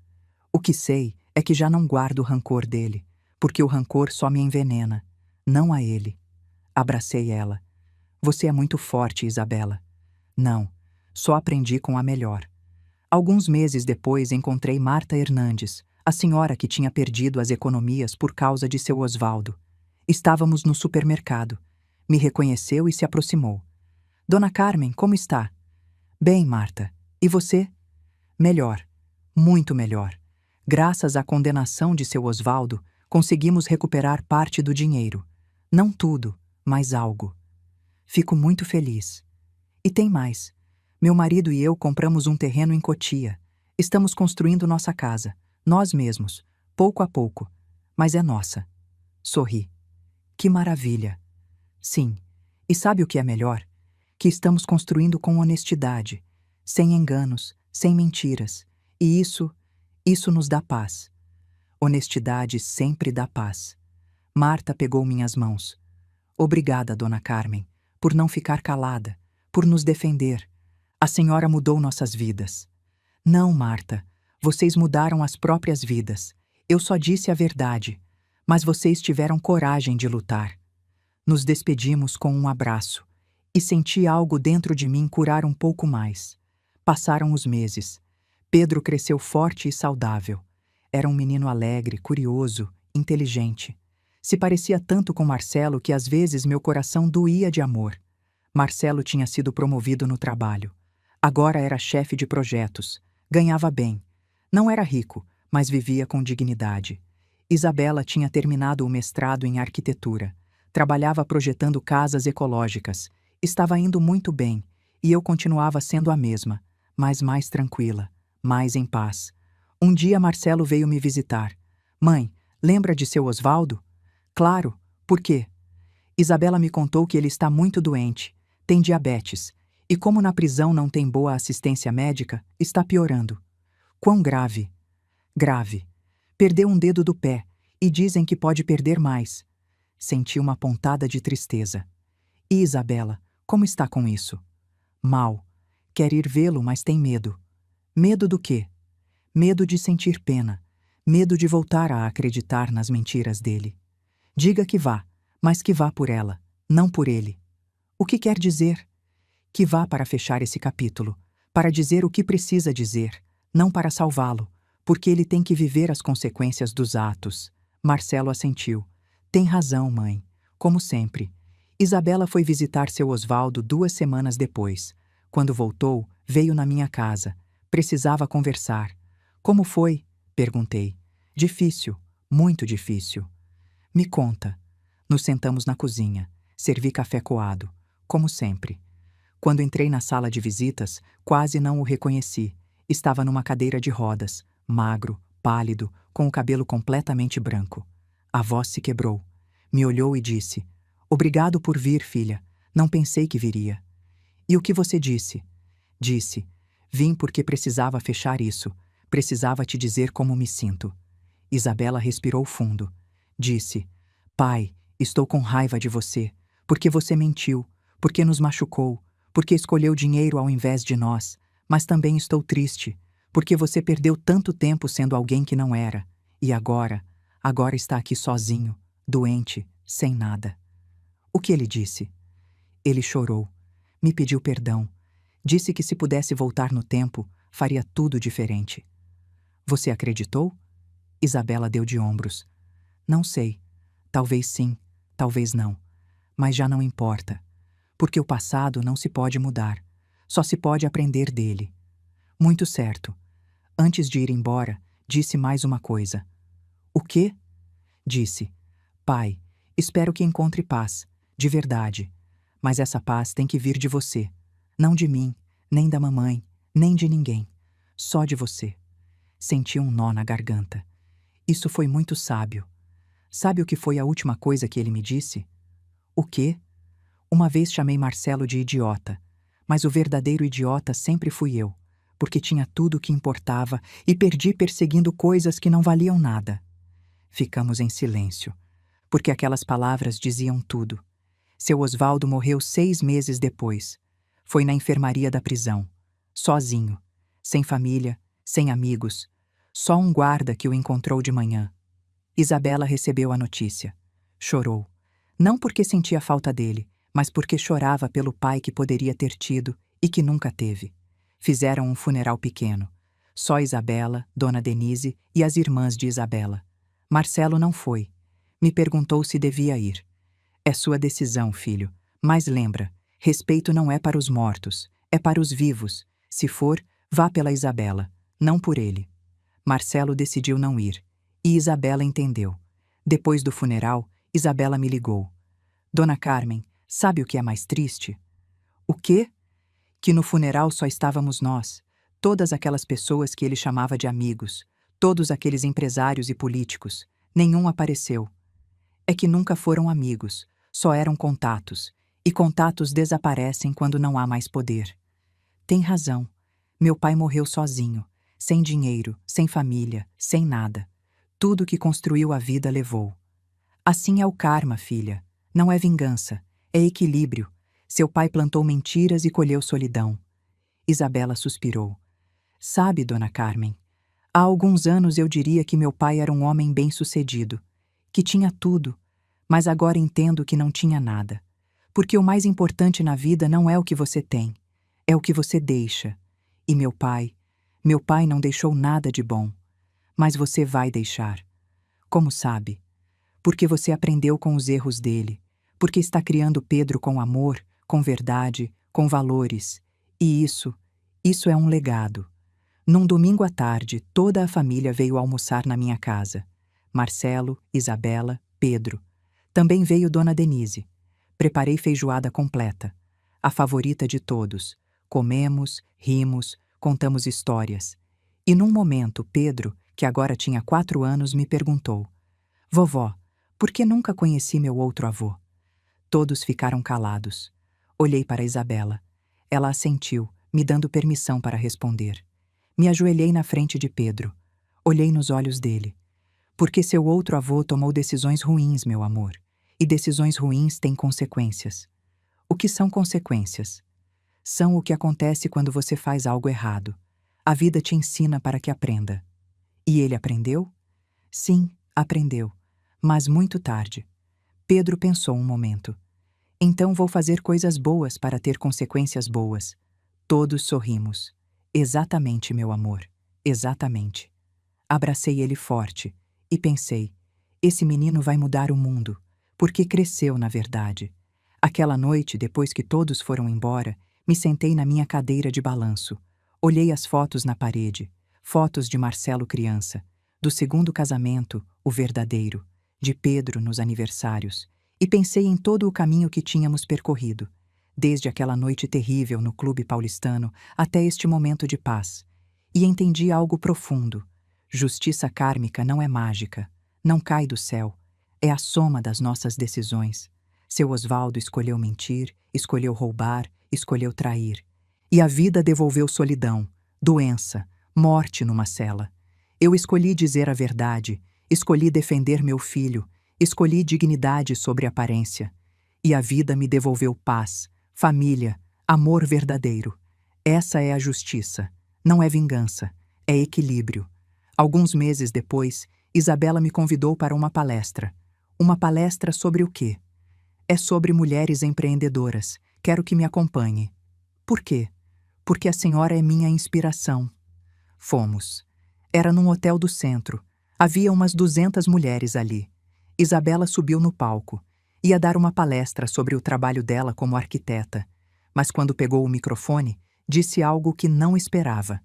O que sei é que já não guardo o rancor dele, porque o rancor só me envenena, não a ele. Abracei ela. Você é muito forte, Isabela. Não, só aprendi com a melhor. Alguns meses depois encontrei Marta Hernandes, a senhora que tinha perdido as economias por causa de seu Osvaldo. Estávamos no supermercado. Me reconheceu e se aproximou. Dona Carmen, como está? Bem, Marta. E você? Melhor. Muito melhor. Graças à condenação de seu Osvaldo, conseguimos recuperar parte do dinheiro. Não tudo, mas algo. Fico muito feliz. E tem mais. Meu marido e eu compramos um terreno em Cotia. Estamos construindo nossa casa, nós mesmos, pouco a pouco. Mas é nossa. Sorri. Que maravilha. Sim. E sabe o que é melhor? Que estamos construindo com honestidade, sem enganos, sem mentiras. E isso nos dá paz. Honestidade sempre dá paz. Marta pegou minhas mãos. Obrigada, Dona Carmen, por não ficar calada, por nos defender. A senhora mudou nossas vidas. Não, Marta, vocês mudaram as próprias vidas. Eu só disse a verdade, mas vocês tiveram coragem de lutar. Nos despedimos com um abraço, e senti algo dentro de mim curar um pouco mais. Passaram os meses. Pedro cresceu forte e saudável. Era um menino alegre, curioso, inteligente. Se parecia tanto com Marcelo que às vezes meu coração doía de amor. Marcelo tinha sido promovido no trabalho. Agora era chefe de projetos. Ganhava bem. Não era rico, mas vivia com dignidade. Isabela tinha terminado o mestrado em arquitetura. Trabalhava projetando casas ecológicas. Estava indo muito bem, e eu continuava sendo a mesma, mas mais tranquila, mais em paz. Um dia Marcelo veio me visitar. Mãe, lembra de seu Osvaldo? Claro. Por quê? Isabela me contou que ele está muito doente, tem diabetes, e como na prisão não tem boa assistência médica, está piorando. Quão grave? Grave. Perdeu um dedo do pé, e dizem que pode perder mais. Senti uma pontada de tristeza. E Isabela, como está com isso? Mal. Quer ir vê-lo, mas tem medo. Medo do quê? Medo de sentir pena. Medo de voltar a acreditar nas mentiras dele. Diga que vá, mas que vá por ela, não por ele. O que quer dizer? Que vá para fechar esse capítulo, para dizer o que precisa dizer, não para salvá-lo, porque ele tem que viver as consequências dos atos. Marcelo assentiu. Tem razão, mãe. Como sempre. Isabela foi visitar seu Osvaldo 2 semanas depois. Quando voltou, veio na minha casa. Precisava conversar. Como foi? Perguntei. Difícil, muito difícil. Me conta. Nos sentamos na cozinha. Servi café coado, como sempre. Quando entrei na sala de visitas, quase não o reconheci. Estava numa cadeira de rodas, magro, pálido, com o cabelo completamente branco. A voz se quebrou. Me olhou e disse: "Obrigado por vir, filha. Não pensei que viria." "E o que você disse?" Disse: "Vim porque precisava fechar isso. Precisava te dizer como me sinto." Isabela respirou fundo. Disse: "Pai, estou com raiva de você, porque você mentiu, porque nos machucou, porque escolheu dinheiro ao invés de nós, mas também estou triste, porque você perdeu tanto tempo sendo alguém que não era, e agora está aqui sozinho, doente, sem nada." O que ele disse? Ele chorou, me pediu perdão, disse que se pudesse voltar no tempo, faria tudo diferente. Você acreditou? Isabela deu de ombros. Não sei. Talvez sim, talvez não. Mas já não importa. Porque o passado não se pode mudar. Só se pode aprender dele. Muito certo. Antes de ir embora, disse mais uma coisa. O quê? Disse: "Pai, espero que encontre paz, de verdade. Mas essa paz tem que vir de você. Não de mim, nem da mamãe, nem de ninguém. Só de você." Senti um nó na garganta. Isso foi muito sábio. Sabe o que foi a última coisa que ele me disse? O quê? Uma vez chamei Marcelo de idiota, mas o verdadeiro idiota sempre fui eu, porque tinha tudo o que importava e perdi perseguindo coisas que não valiam nada. Ficamos em silêncio, porque aquelas palavras diziam tudo. Seu Osvaldo morreu 6 meses depois. Foi na enfermaria da prisão, sozinho, sem família, sem amigos, só um guarda que o encontrou de manhã. Isabela recebeu a notícia. Chorou. Não porque sentia falta dele, mas porque chorava pelo pai que poderia ter tido e que nunca teve. Fizeram um funeral pequeno. Só Isabela, Dona Denise e as irmãs de Isabela. Marcelo não foi. Me perguntou se devia ir. É sua decisão, filho. Mas lembra, respeito não é para os mortos, é para os vivos. Se for, vá pela Isabela, não por ele. Marcelo decidiu não ir. E Isabela entendeu. Depois do funeral, Isabela me ligou. Dona Carmen, sabe o que é mais triste? O quê? Que no funeral só estávamos nós, todas aquelas pessoas que ele chamava de amigos, todos aqueles empresários e políticos. Nenhum apareceu. É que nunca foram amigos, só eram contatos, e contatos desaparecem quando não há mais poder. Tem razão. Meu pai morreu sozinho, sem dinheiro, sem família, sem nada. Tudo que construiu a vida levou. Assim é o karma, filha. Não é vingança, é equilíbrio. Seu pai plantou mentiras e colheu solidão. Isabela suspirou. Sabe, Dona Carmen, há alguns anos eu diria que meu pai era um homem bem-sucedido, que tinha tudo, mas agora entendo que não tinha nada. Porque o mais importante na vida não é o que você tem, é o que você deixa. E meu pai não deixou nada de bom. Mas você vai deixar. Como sabe? Porque você aprendeu com os erros dele, porque está criando Pedro com amor, com verdade, com valores. E isso é um legado. Num domingo à tarde, toda a família veio almoçar na minha casa. Marcelo, Isabela, Pedro. Também veio Dona Denise. Preparei feijoada completa, a favorita de todos. Comemos, rimos, contamos histórias. E num momento, Pedro, que agora tinha 4 anos, me perguntou: "Vovó, por que nunca conheci meu outro avô?" Todos ficaram calados. Olhei para Isabela. Ela assentiu, me dando permissão para responder. Me ajoelhei na frente de Pedro. Olhei nos olhos dele. Porque seu outro avô tomou decisões ruins, meu amor. E decisões ruins têm consequências. O que são consequências? São o que acontece quando você faz algo errado. A vida te ensina para que aprenda. E ele aprendeu? Sim, aprendeu. Mas muito tarde. Pedro pensou um momento. Então vou fazer coisas boas para ter consequências boas. Todos sorrimos. Exatamente, meu amor. Exatamente. Abracei ele forte e pensei: esse menino vai mudar o mundo, porque cresceu na verdade. Aquela noite, depois que todos foram embora, me sentei na minha cadeira de balanço. Olhei as fotos na parede, fotos de Marcelo criança, do segundo casamento, o verdadeiro, de Pedro nos aniversários, e pensei em todo o caminho que tínhamos percorrido, desde aquela noite terrível no clube paulistano até este momento de paz. e entendi algo profundo. Justiça kármica não é mágica, não cai do céu, é a soma das nossas decisões. Seu Osvaldo escolheu mentir, escolheu roubar, escolheu trair. E a vida devolveu solidão, doença, morte numa cela. Eu escolhi dizer a verdade, escolhi defender meu filho, escolhi dignidade sobre aparência. E a vida me devolveu paz, família, amor verdadeiro. Essa é a justiça. Não é vingança, é equilíbrio. Alguns meses depois, Isabela me convidou para uma palestra. Uma palestra sobre o quê? É sobre mulheres empreendedoras. Quero que me acompanhe. Por quê? Porque a senhora é minha inspiração. Fomos. Era num hotel do centro. Havia umas 200 mulheres ali. Isabela subiu no palco. Ia dar uma palestra sobre o trabalho dela como arquiteta. Mas quando pegou o microfone, disse algo que não esperava.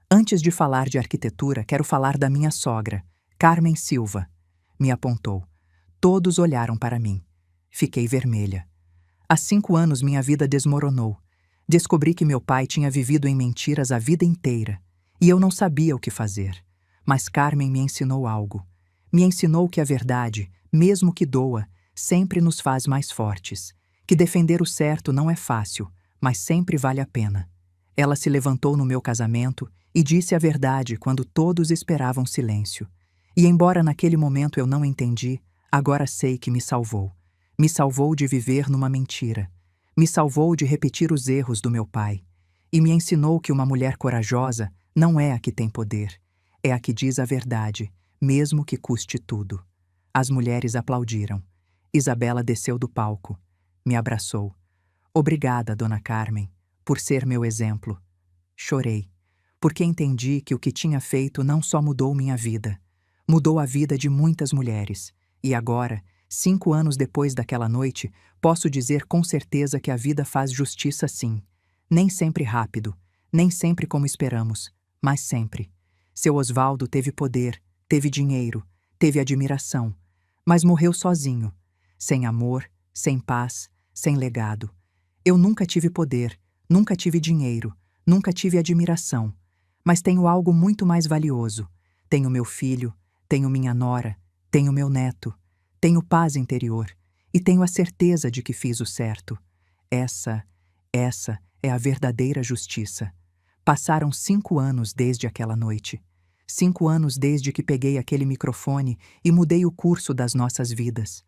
Antes de falar de arquitetura, quero falar da minha sogra, Carmen Silva. Me apontou. Todos olharam para mim. Fiquei vermelha. Há 5 anos minha vida desmoronou. Descobri que meu pai tinha vivido em mentiras a vida inteira. E eu não sabia o que fazer. Mas Carmen me ensinou algo. Me ensinou que a verdade, mesmo que doa, sempre nos faz mais fortes. Que defender o certo não é fácil, mas sempre vale a pena. Ela se levantou no meu casamento e disse a verdade quando todos esperavam silêncio. E embora naquele momento eu não entendi, agora sei que me salvou. Me salvou de viver numa mentira. Me salvou de repetir os erros do meu pai. E me ensinou que uma mulher corajosa não é a que tem poder. É a que diz a verdade, mesmo que custe tudo. As mulheres aplaudiram. Isabela desceu do palco. Me abraçou. Obrigada, Dona Carmen, por ser meu exemplo. Chorei, porque entendi que o que tinha feito não só mudou minha vida, mudou a vida de muitas mulheres. E agora, 5 anos depois daquela noite, posso dizer com certeza que a vida faz justiça sim. Nem sempre rápido, nem sempre como esperamos, mas sempre. Seu Osvaldo teve poder, teve dinheiro, teve admiração, mas morreu sozinho, sem amor, sem paz, sem legado. Eu nunca tive poder, nunca tive dinheiro, nunca tive admiração, mas tenho algo muito mais valioso. Tenho meu filho, tenho minha nora, tenho meu neto, tenho paz interior e tenho a certeza de que fiz o certo. Essa é a verdadeira justiça. Passaram 5 anos desde aquela noite. 5 anos desde que peguei aquele microfone e mudei o curso das nossas vidas.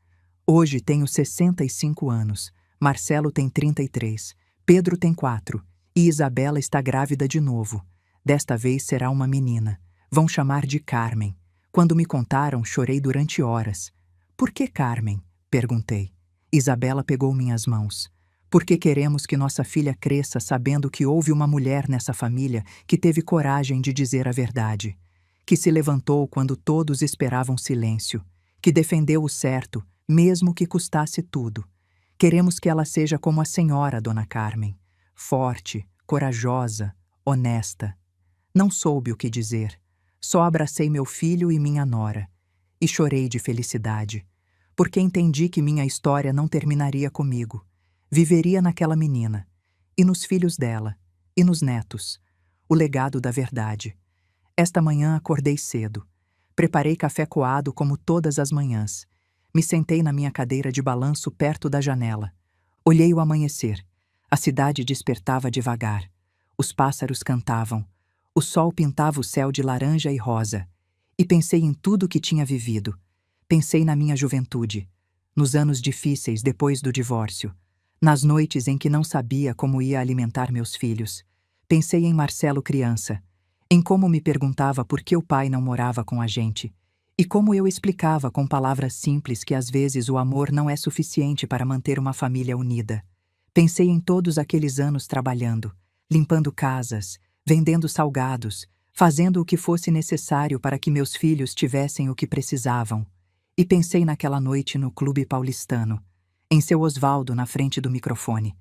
Hoje tenho 65 anos, Marcelo tem 33, Pedro tem 4 e Isabela está grávida de novo. Desta vez será uma menina. Vão chamar de Carmen. Quando me contaram, chorei durante horas. Por que Carmen? Perguntei. Isabela pegou minhas mãos. Porque queremos que nossa filha cresça sabendo que houve uma mulher nessa família que teve coragem de dizer a verdade, que se levantou quando todos esperavam silêncio, que defendeu o certo, mesmo que custasse tudo. Queremos que ela seja como a senhora, Dona Carmen, forte, corajosa, honesta. Não soube o que dizer. Só abracei meu filho e minha nora. E chorei de felicidade, porque entendi que minha história não terminaria comigo. Viveria naquela menina, e nos filhos dela, e nos netos, o legado da verdade. Esta manhã acordei cedo. Preparei café coado como todas as manhãs. Me sentei na minha cadeira de balanço perto da janela. Olhei o amanhecer. A cidade despertava devagar. Os pássaros cantavam. O sol pintava o céu de laranja e rosa. E pensei em tudo o que tinha vivido. Pensei na minha juventude, nos anos difíceis depois do divórcio, nas noites em que não sabia como ia alimentar meus filhos. Pensei em Marcelo criança, em como me perguntava por que o pai não morava com a gente, e como eu explicava com palavras simples que às vezes o amor não é suficiente para manter uma família unida. Pensei em todos aqueles anos trabalhando, limpando casas, vendendo salgados, fazendo o que fosse necessário para que meus filhos tivessem o que precisavam. E pensei naquela noite no Clube Paulistano, em seu Osvaldo na frente do microfone.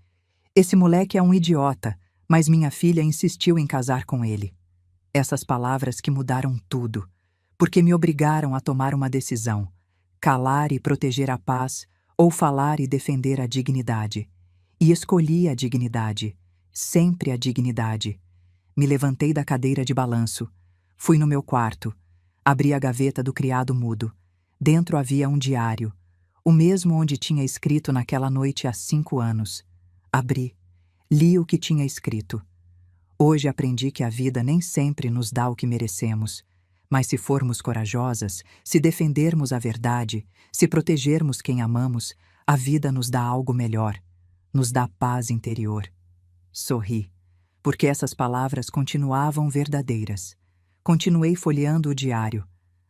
Esse moleque é um idiota, mas minha filha insistiu em casar com ele. Essas palavras que mudaram tudo, porque me obrigaram a tomar uma decisão: calar e proteger a paz, ou falar e defender a dignidade. E escolhi a dignidade, sempre a dignidade. Me levantei da cadeira de balanço. Fui no meu quarto. Abri a gaveta do criado mudo. Dentro havia um diário, o mesmo onde tinha escrito naquela noite há 5 anos. Abri. Li o que tinha escrito. Hoje aprendi que a vida nem sempre nos dá o que merecemos. Mas se formos corajosas, se defendermos a verdade, se protegermos quem amamos, a vida nos dá algo melhor. Nos dá paz interior. Sorri, porque essas palavras continuavam verdadeiras. Continuei folheando o diário.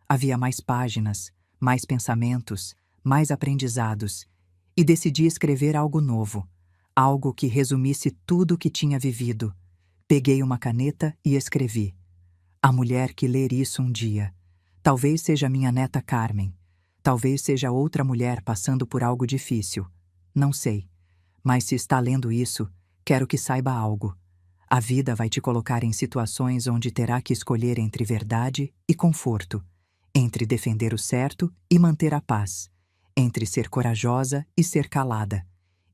Havia mais páginas, mais pensamentos, mais aprendizados. E decidi escrever algo novo, algo que resumisse tudo o que tinha vivido. Peguei uma caneta e escrevi. A mulher que ler isso um dia. Talvez seja minha neta Carmen. Talvez seja outra mulher passando por algo difícil. Não sei. Mas se está lendo isso, quero que saiba algo. A vida vai te colocar em situações onde terá que escolher entre verdade e conforto, entre defender o certo e manter a paz, entre ser corajosa e ser calada.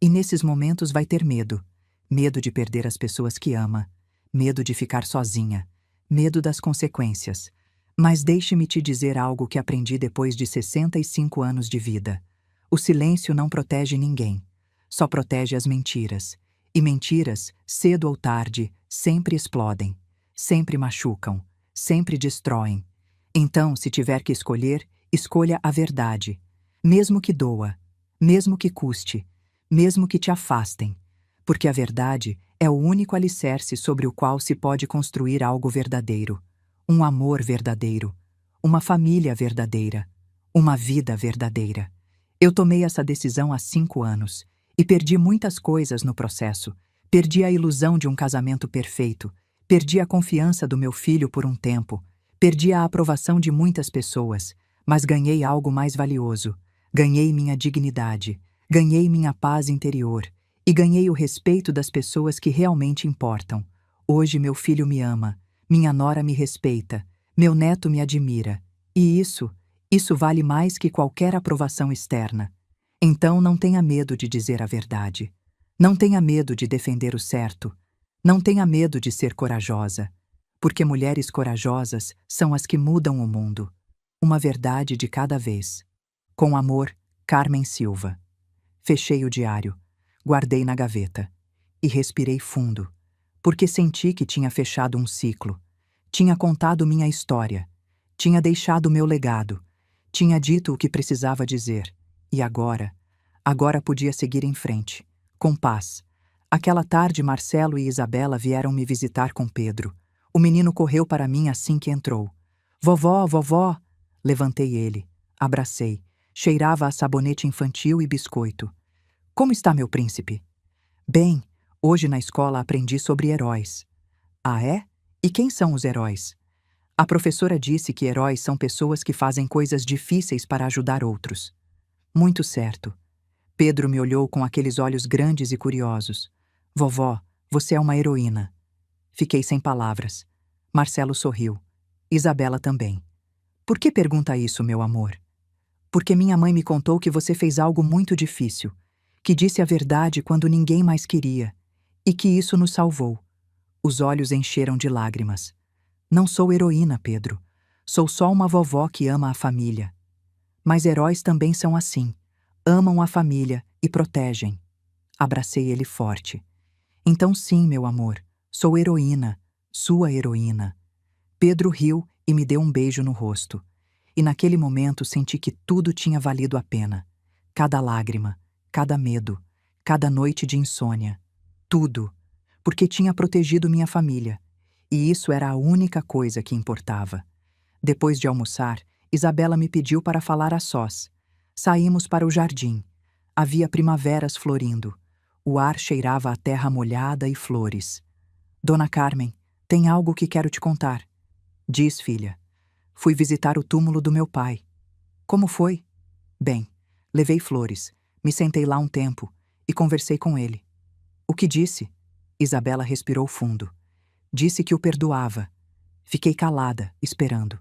E nesses momentos vai ter medo. Medo de perder as pessoas que ama, medo de ficar sozinha, medo das consequências. Mas deixe-me te dizer algo que aprendi depois de 65 anos de vida. O silêncio não protege ninguém, só protege as mentiras. E mentiras, cedo ou tarde, sempre explodem, sempre machucam, sempre destroem. Então, se tiver que escolher, escolha a verdade. Mesmo que doa, mesmo que custe, mesmo que te afastem. Porque a verdade é o único alicerce sobre o qual se pode construir algo verdadeiro. Um amor verdadeiro, uma família verdadeira, uma vida verdadeira. Eu tomei essa decisão há 5 anos. E perdi muitas coisas no processo. Perdi a ilusão de um casamento perfeito. Perdi a confiança do meu filho por um tempo. Perdi a aprovação de muitas pessoas. Mas ganhei algo mais valioso. Ganhei minha dignidade. Ganhei minha paz interior. E ganhei o respeito das pessoas que realmente importam. Hoje meu filho me ama. Minha nora me respeita. Meu neto me admira. E isso vale mais que qualquer aprovação externa. Então não tenha medo de dizer a verdade. Não tenha medo de defender o certo. Não tenha medo de ser corajosa. Porque mulheres corajosas são as que mudam o mundo. Uma verdade de cada vez. Com amor, Carmen Silva. Fechei o diário. Guardei na gaveta. E respirei fundo. Porque senti que tinha fechado um ciclo. Tinha contado minha história. Tinha deixado meu legado. Tinha dito o que precisava dizer. E agora podia seguir em frente, com paz. Aquela tarde Marcelo e Isabela vieram me visitar com Pedro. O menino correu para mim assim que entrou. Vovó, vovó! Levantei ele, abracei, cheirava a sabonete infantil e biscoito. Como está meu príncipe? Bem, hoje na escola aprendi sobre heróis. Ah, é? E quem são os heróis? A professora disse que heróis são pessoas que fazem coisas difíceis para ajudar outros. Muito certo. Pedro me olhou com aqueles olhos grandes e curiosos. Vovó, você é uma heroína. Fiquei sem palavras. Marcelo sorriu. Isabela também. Por que pergunta isso, meu amor? Porque minha mãe me contou que você fez algo muito difícil, que disse a verdade quando ninguém mais queria, e que isso nos salvou. Os olhos encheram de lágrimas. Não sou heroína, Pedro. Sou só uma vovó que ama a família. Mas heróis também são assim. Amam a família e protegem. Abracei ele forte. Então sim, meu amor, sou heroína, sua heroína. Pedro riu e me deu um beijo no rosto. E naquele momento senti que tudo tinha valido a pena. Cada lágrima, cada medo, cada noite de insônia. Tudo. Porque tinha protegido minha família. E isso era a única coisa que importava. Depois de almoçar, Isabela me pediu para falar a sós. Saímos para o jardim. Havia primaveras florindo. O ar cheirava a terra molhada e flores. Dona Carmen, tem algo que quero te contar. Diz, filha. Fui visitar o túmulo do meu pai. Como foi? Bem, levei flores, me sentei lá um tempo e conversei com ele. O que disse? Isabela respirou fundo. Disse que o perdoava. Fiquei calada, esperando.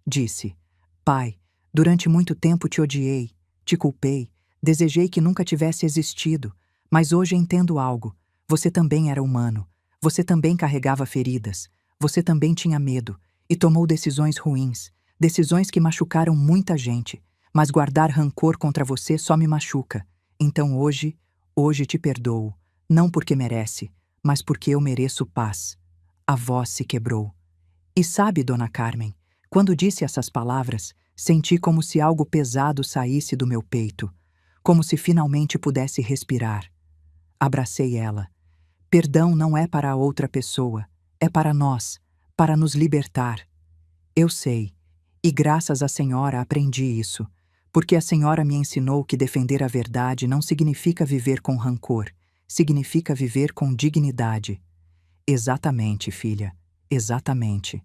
Disse: Pai, durante muito tempo te odiei, te culpei, desejei que nunca tivesse existido, mas hoje entendo algo. Você também era humano. Você também carregava feridas, você também tinha medo e tomou decisões ruins, decisões que machucaram muita gente, mas guardar rancor contra você só me machuca. Então hoje te perdoo, não porque merece, mas porque eu mereço paz. A voz se quebrou. E sabe, Dona Carmen, quando disse essas palavras, senti como se algo pesado saísse do meu peito, como se finalmente pudesse respirar. Abracei ela. Perdão não é para a outra pessoa, é para nós, para nos libertar. Eu sei, e graças à senhora aprendi isso, porque a senhora me ensinou que defender a verdade não significa viver com rancor, significa viver com dignidade. Exatamente, filha, exatamente.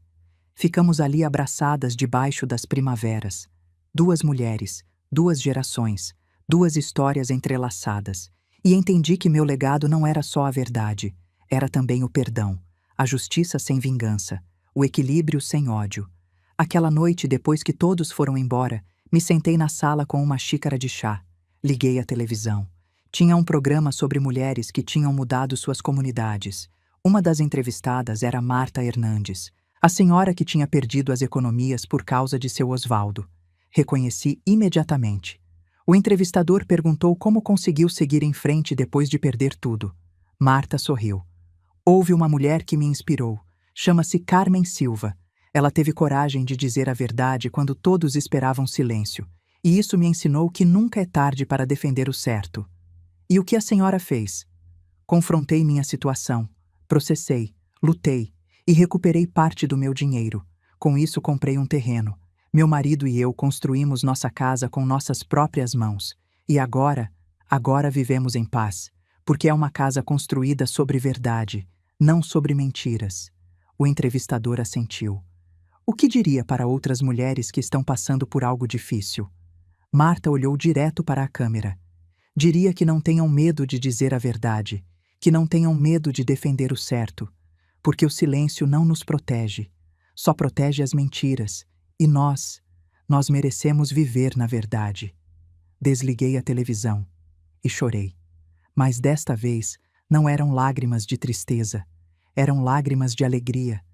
Ficamos ali abraçadas debaixo das primaveras. Duas mulheres, duas gerações, duas histórias entrelaçadas. E entendi que meu legado não era só a verdade, era também o perdão, a justiça sem vingança, o equilíbrio sem ódio. Aquela noite, depois que todos foram embora, me sentei na sala com uma xícara de chá. Liguei a televisão. Tinha um programa sobre mulheres que tinham mudado suas comunidades. Uma das entrevistadas era Marta Hernandes, a senhora que tinha perdido as economias por causa de seu Osvaldo. Reconheci imediatamente. O entrevistador perguntou como conseguiu seguir em frente depois de perder tudo. Marta sorriu. Houve uma mulher que me inspirou. Chama-se Carmen Silva. Ela teve coragem de dizer a verdade quando todos esperavam silêncio. E isso me ensinou que nunca é tarde para defender o certo. E o que a senhora fez? Confrontei minha situação. Processei, lutei e recuperei parte do meu dinheiro. Com isso comprei um terreno. Meu marido e eu construímos nossa casa com nossas próprias mãos. E agora vivemos em paz, porque é uma casa construída sobre verdade, não sobre mentiras. O entrevistador assentiu. O que diria para outras mulheres que estão passando por algo difícil? Marta olhou direto para a câmera. Diria que não tenham medo de dizer a verdade, que não tenham medo de defender o certo, porque o silêncio não nos protege, só protege as mentiras, e nós merecemos viver na verdade. Desliguei a televisão e chorei. Mas desta vez não eram lágrimas de tristeza, eram lágrimas de alegria,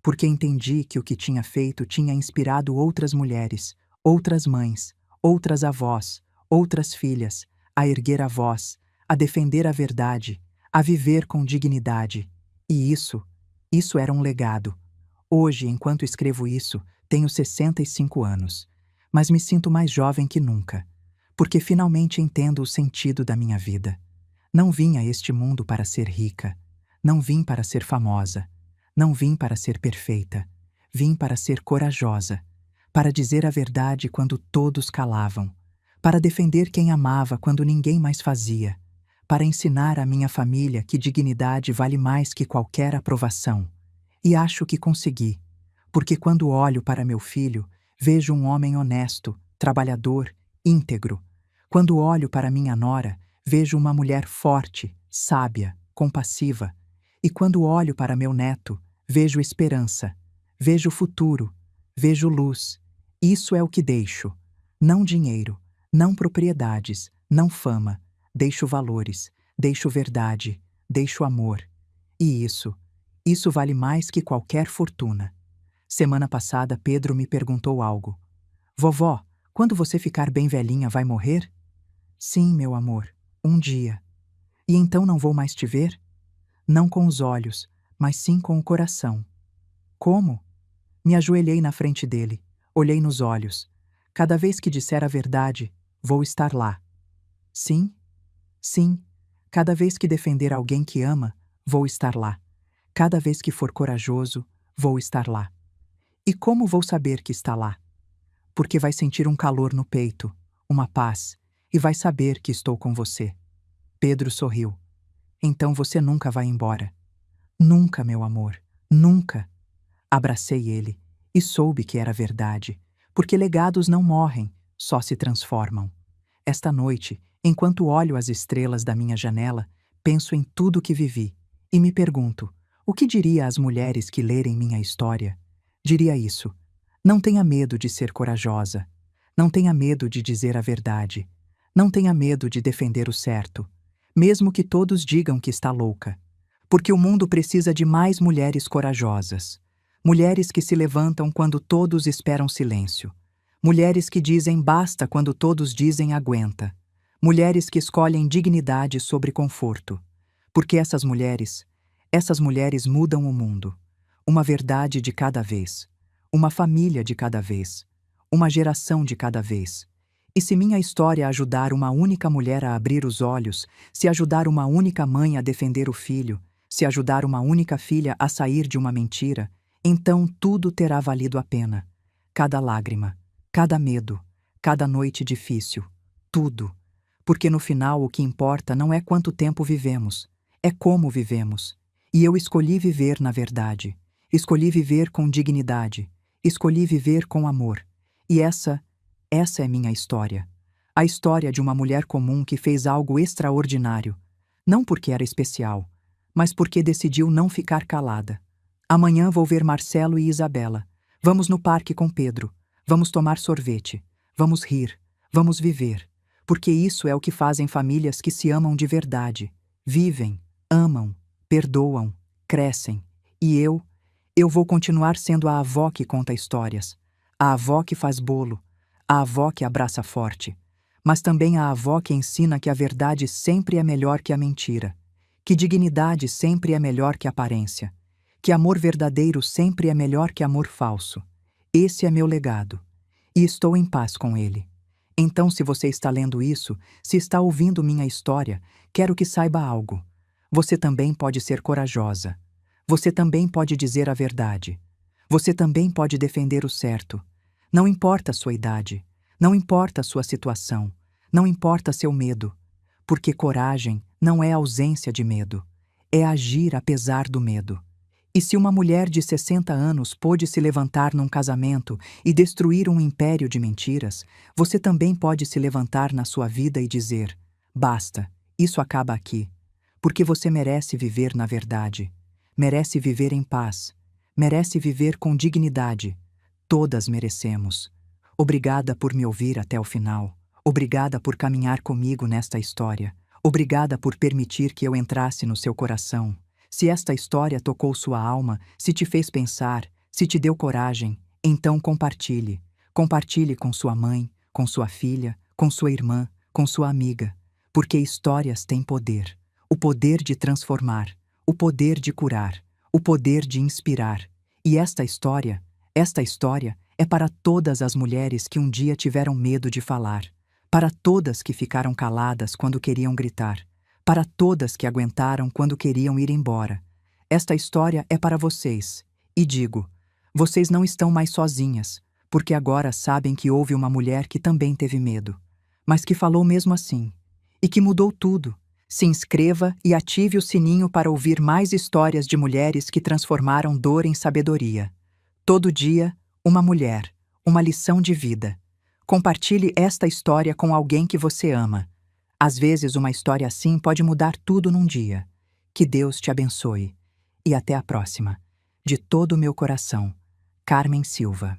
porque entendi que o que tinha feito tinha inspirado outras mulheres, outras mães, outras avós, outras filhas, a erguer a voz, a defender a verdade, a viver com dignidade. E isso era um legado. Hoje, enquanto escrevo isso, tenho 65 anos, mas me sinto mais jovem que nunca, porque finalmente entendo o sentido da minha vida. Não vim a este mundo para ser rica, não vim para ser famosa, não vim para ser perfeita, vim para ser corajosa, para dizer a verdade quando todos calavam, para defender quem amava quando ninguém mais fazia, para ensinar à minha família que dignidade vale mais que qualquer aprovação. E acho que consegui, porque quando olho para meu filho, vejo um homem honesto, trabalhador, íntegro. Quando olho para minha nora, vejo uma mulher forte, sábia, compassiva. E quando olho para meu neto, vejo esperança, vejo futuro, vejo luz. Isso é o que deixo. Não dinheiro, não propriedades, não fama. Deixo valores, deixo verdade, deixo amor. E isso vale mais que qualquer fortuna. Semana passada, Pedro me perguntou algo. Vovó, quando você ficar bem velhinha, vai morrer? Sim, meu amor, um dia. E então não vou mais te ver? Não com os olhos, mas sim com o coração. Como? Me ajoelhei na frente dele, olhei nos olhos. Cada vez que disser a verdade, vou estar lá. Sim? Sim. Cada vez que defender alguém que ama, vou estar lá. Cada vez que for corajoso, vou estar lá. E como vou saber que está lá? Porque vai sentir um calor no peito, uma paz, e vai saber que estou com você. Pedro sorriu. Então você nunca vai embora. Nunca, meu amor, nunca. Abracei ele e soube que era verdade, porque legados não morrem, só se transformam. Esta noite, enquanto olho as estrelas da minha janela, penso em tudo que vivi e me pergunto, o que diria às mulheres que lerem minha história? Diria isso: não tenha medo de ser corajosa, não tenha medo de dizer a verdade, não tenha medo de defender o certo, mesmo que todos digam que está louca, Porque o mundo precisa de mais mulheres corajosas. Mulheres que se levantam quando todos esperam silêncio. Mulheres que dizem basta quando todos dizem aguenta. Mulheres que escolhem dignidade sobre conforto. Porque essas mulheres mudam o mundo. Uma verdade de cada vez. Uma família de cada vez. Uma geração de cada vez. E se minha história ajudar uma única mulher a abrir os olhos, se ajudar uma única mãe a defender o filho, se ajudar uma única filha a sair de uma mentira, então tudo terá valido a pena. Cada lágrima, cada medo, cada noite difícil, tudo. Porque no final o que importa não é quanto tempo vivemos, é como vivemos. E eu escolhi viver na verdade, escolhi viver com dignidade, escolhi viver com amor. E essa é minha história. A história de uma mulher comum que fez algo extraordinário. Não porque era especial, mas porque decidiu não ficar calada. Amanhã vou ver Marcelo e Isabela. Vamos no parque com Pedro. Vamos tomar sorvete. Vamos rir. Vamos viver. Porque isso é o que fazem famílias que se amam de verdade. Vivem, amam, perdoam, crescem. E eu vou continuar sendo a avó que conta histórias. A avó que faz bolo. A avó que abraça forte. Mas também a avó que ensina que a verdade sempre é melhor que a mentira. Que dignidade sempre é melhor que aparência. Que amor verdadeiro sempre é melhor que amor falso. Esse é meu legado. E estou em paz com ele. Então, se você está lendo isso, se está ouvindo minha história, quero que saiba algo. Você também pode ser corajosa. Você também pode dizer a verdade. Você também pode defender o certo. Não importa a sua idade. Não importa a sua situação. Não importa seu medo. Porque coragem não é ausência de medo. É agir apesar do medo. E se uma mulher de 60 anos pôde se levantar num casamento e destruir um império de mentiras, você também pode se levantar na sua vida e dizer: basta, isso acaba aqui. Porque você merece viver na verdade. Merece viver em paz. Merece viver com dignidade. Todas merecemos. Obrigada por me ouvir até o final. Obrigada por caminhar comigo nesta história. Obrigada por permitir que eu entrasse no seu coração. Se esta história tocou sua alma, se te fez pensar, se te deu coragem, então compartilhe. Compartilhe com sua mãe, com sua filha, com sua irmã, com sua amiga. Porque histórias têm poder. O poder de transformar, o poder de curar, o poder de inspirar. E esta história é para todas as mulheres que um dia tiveram medo de falar. Para todas que ficaram caladas quando queriam gritar. Para todas que aguentaram quando queriam ir embora. Esta história é para vocês. E digo, vocês não estão mais sozinhas, porque agora sabem que houve uma mulher que também teve medo, mas que falou mesmo assim, e que mudou tudo. Se inscreva e ative o sininho para ouvir mais histórias de mulheres que transformaram dor em sabedoria. Todo dia, uma mulher, uma lição de vida. Compartilhe esta história com alguém que você ama. Às vezes, uma história assim pode mudar tudo num dia. Que Deus te abençoe. E até a próxima. De todo o meu coração, Carmen Silva.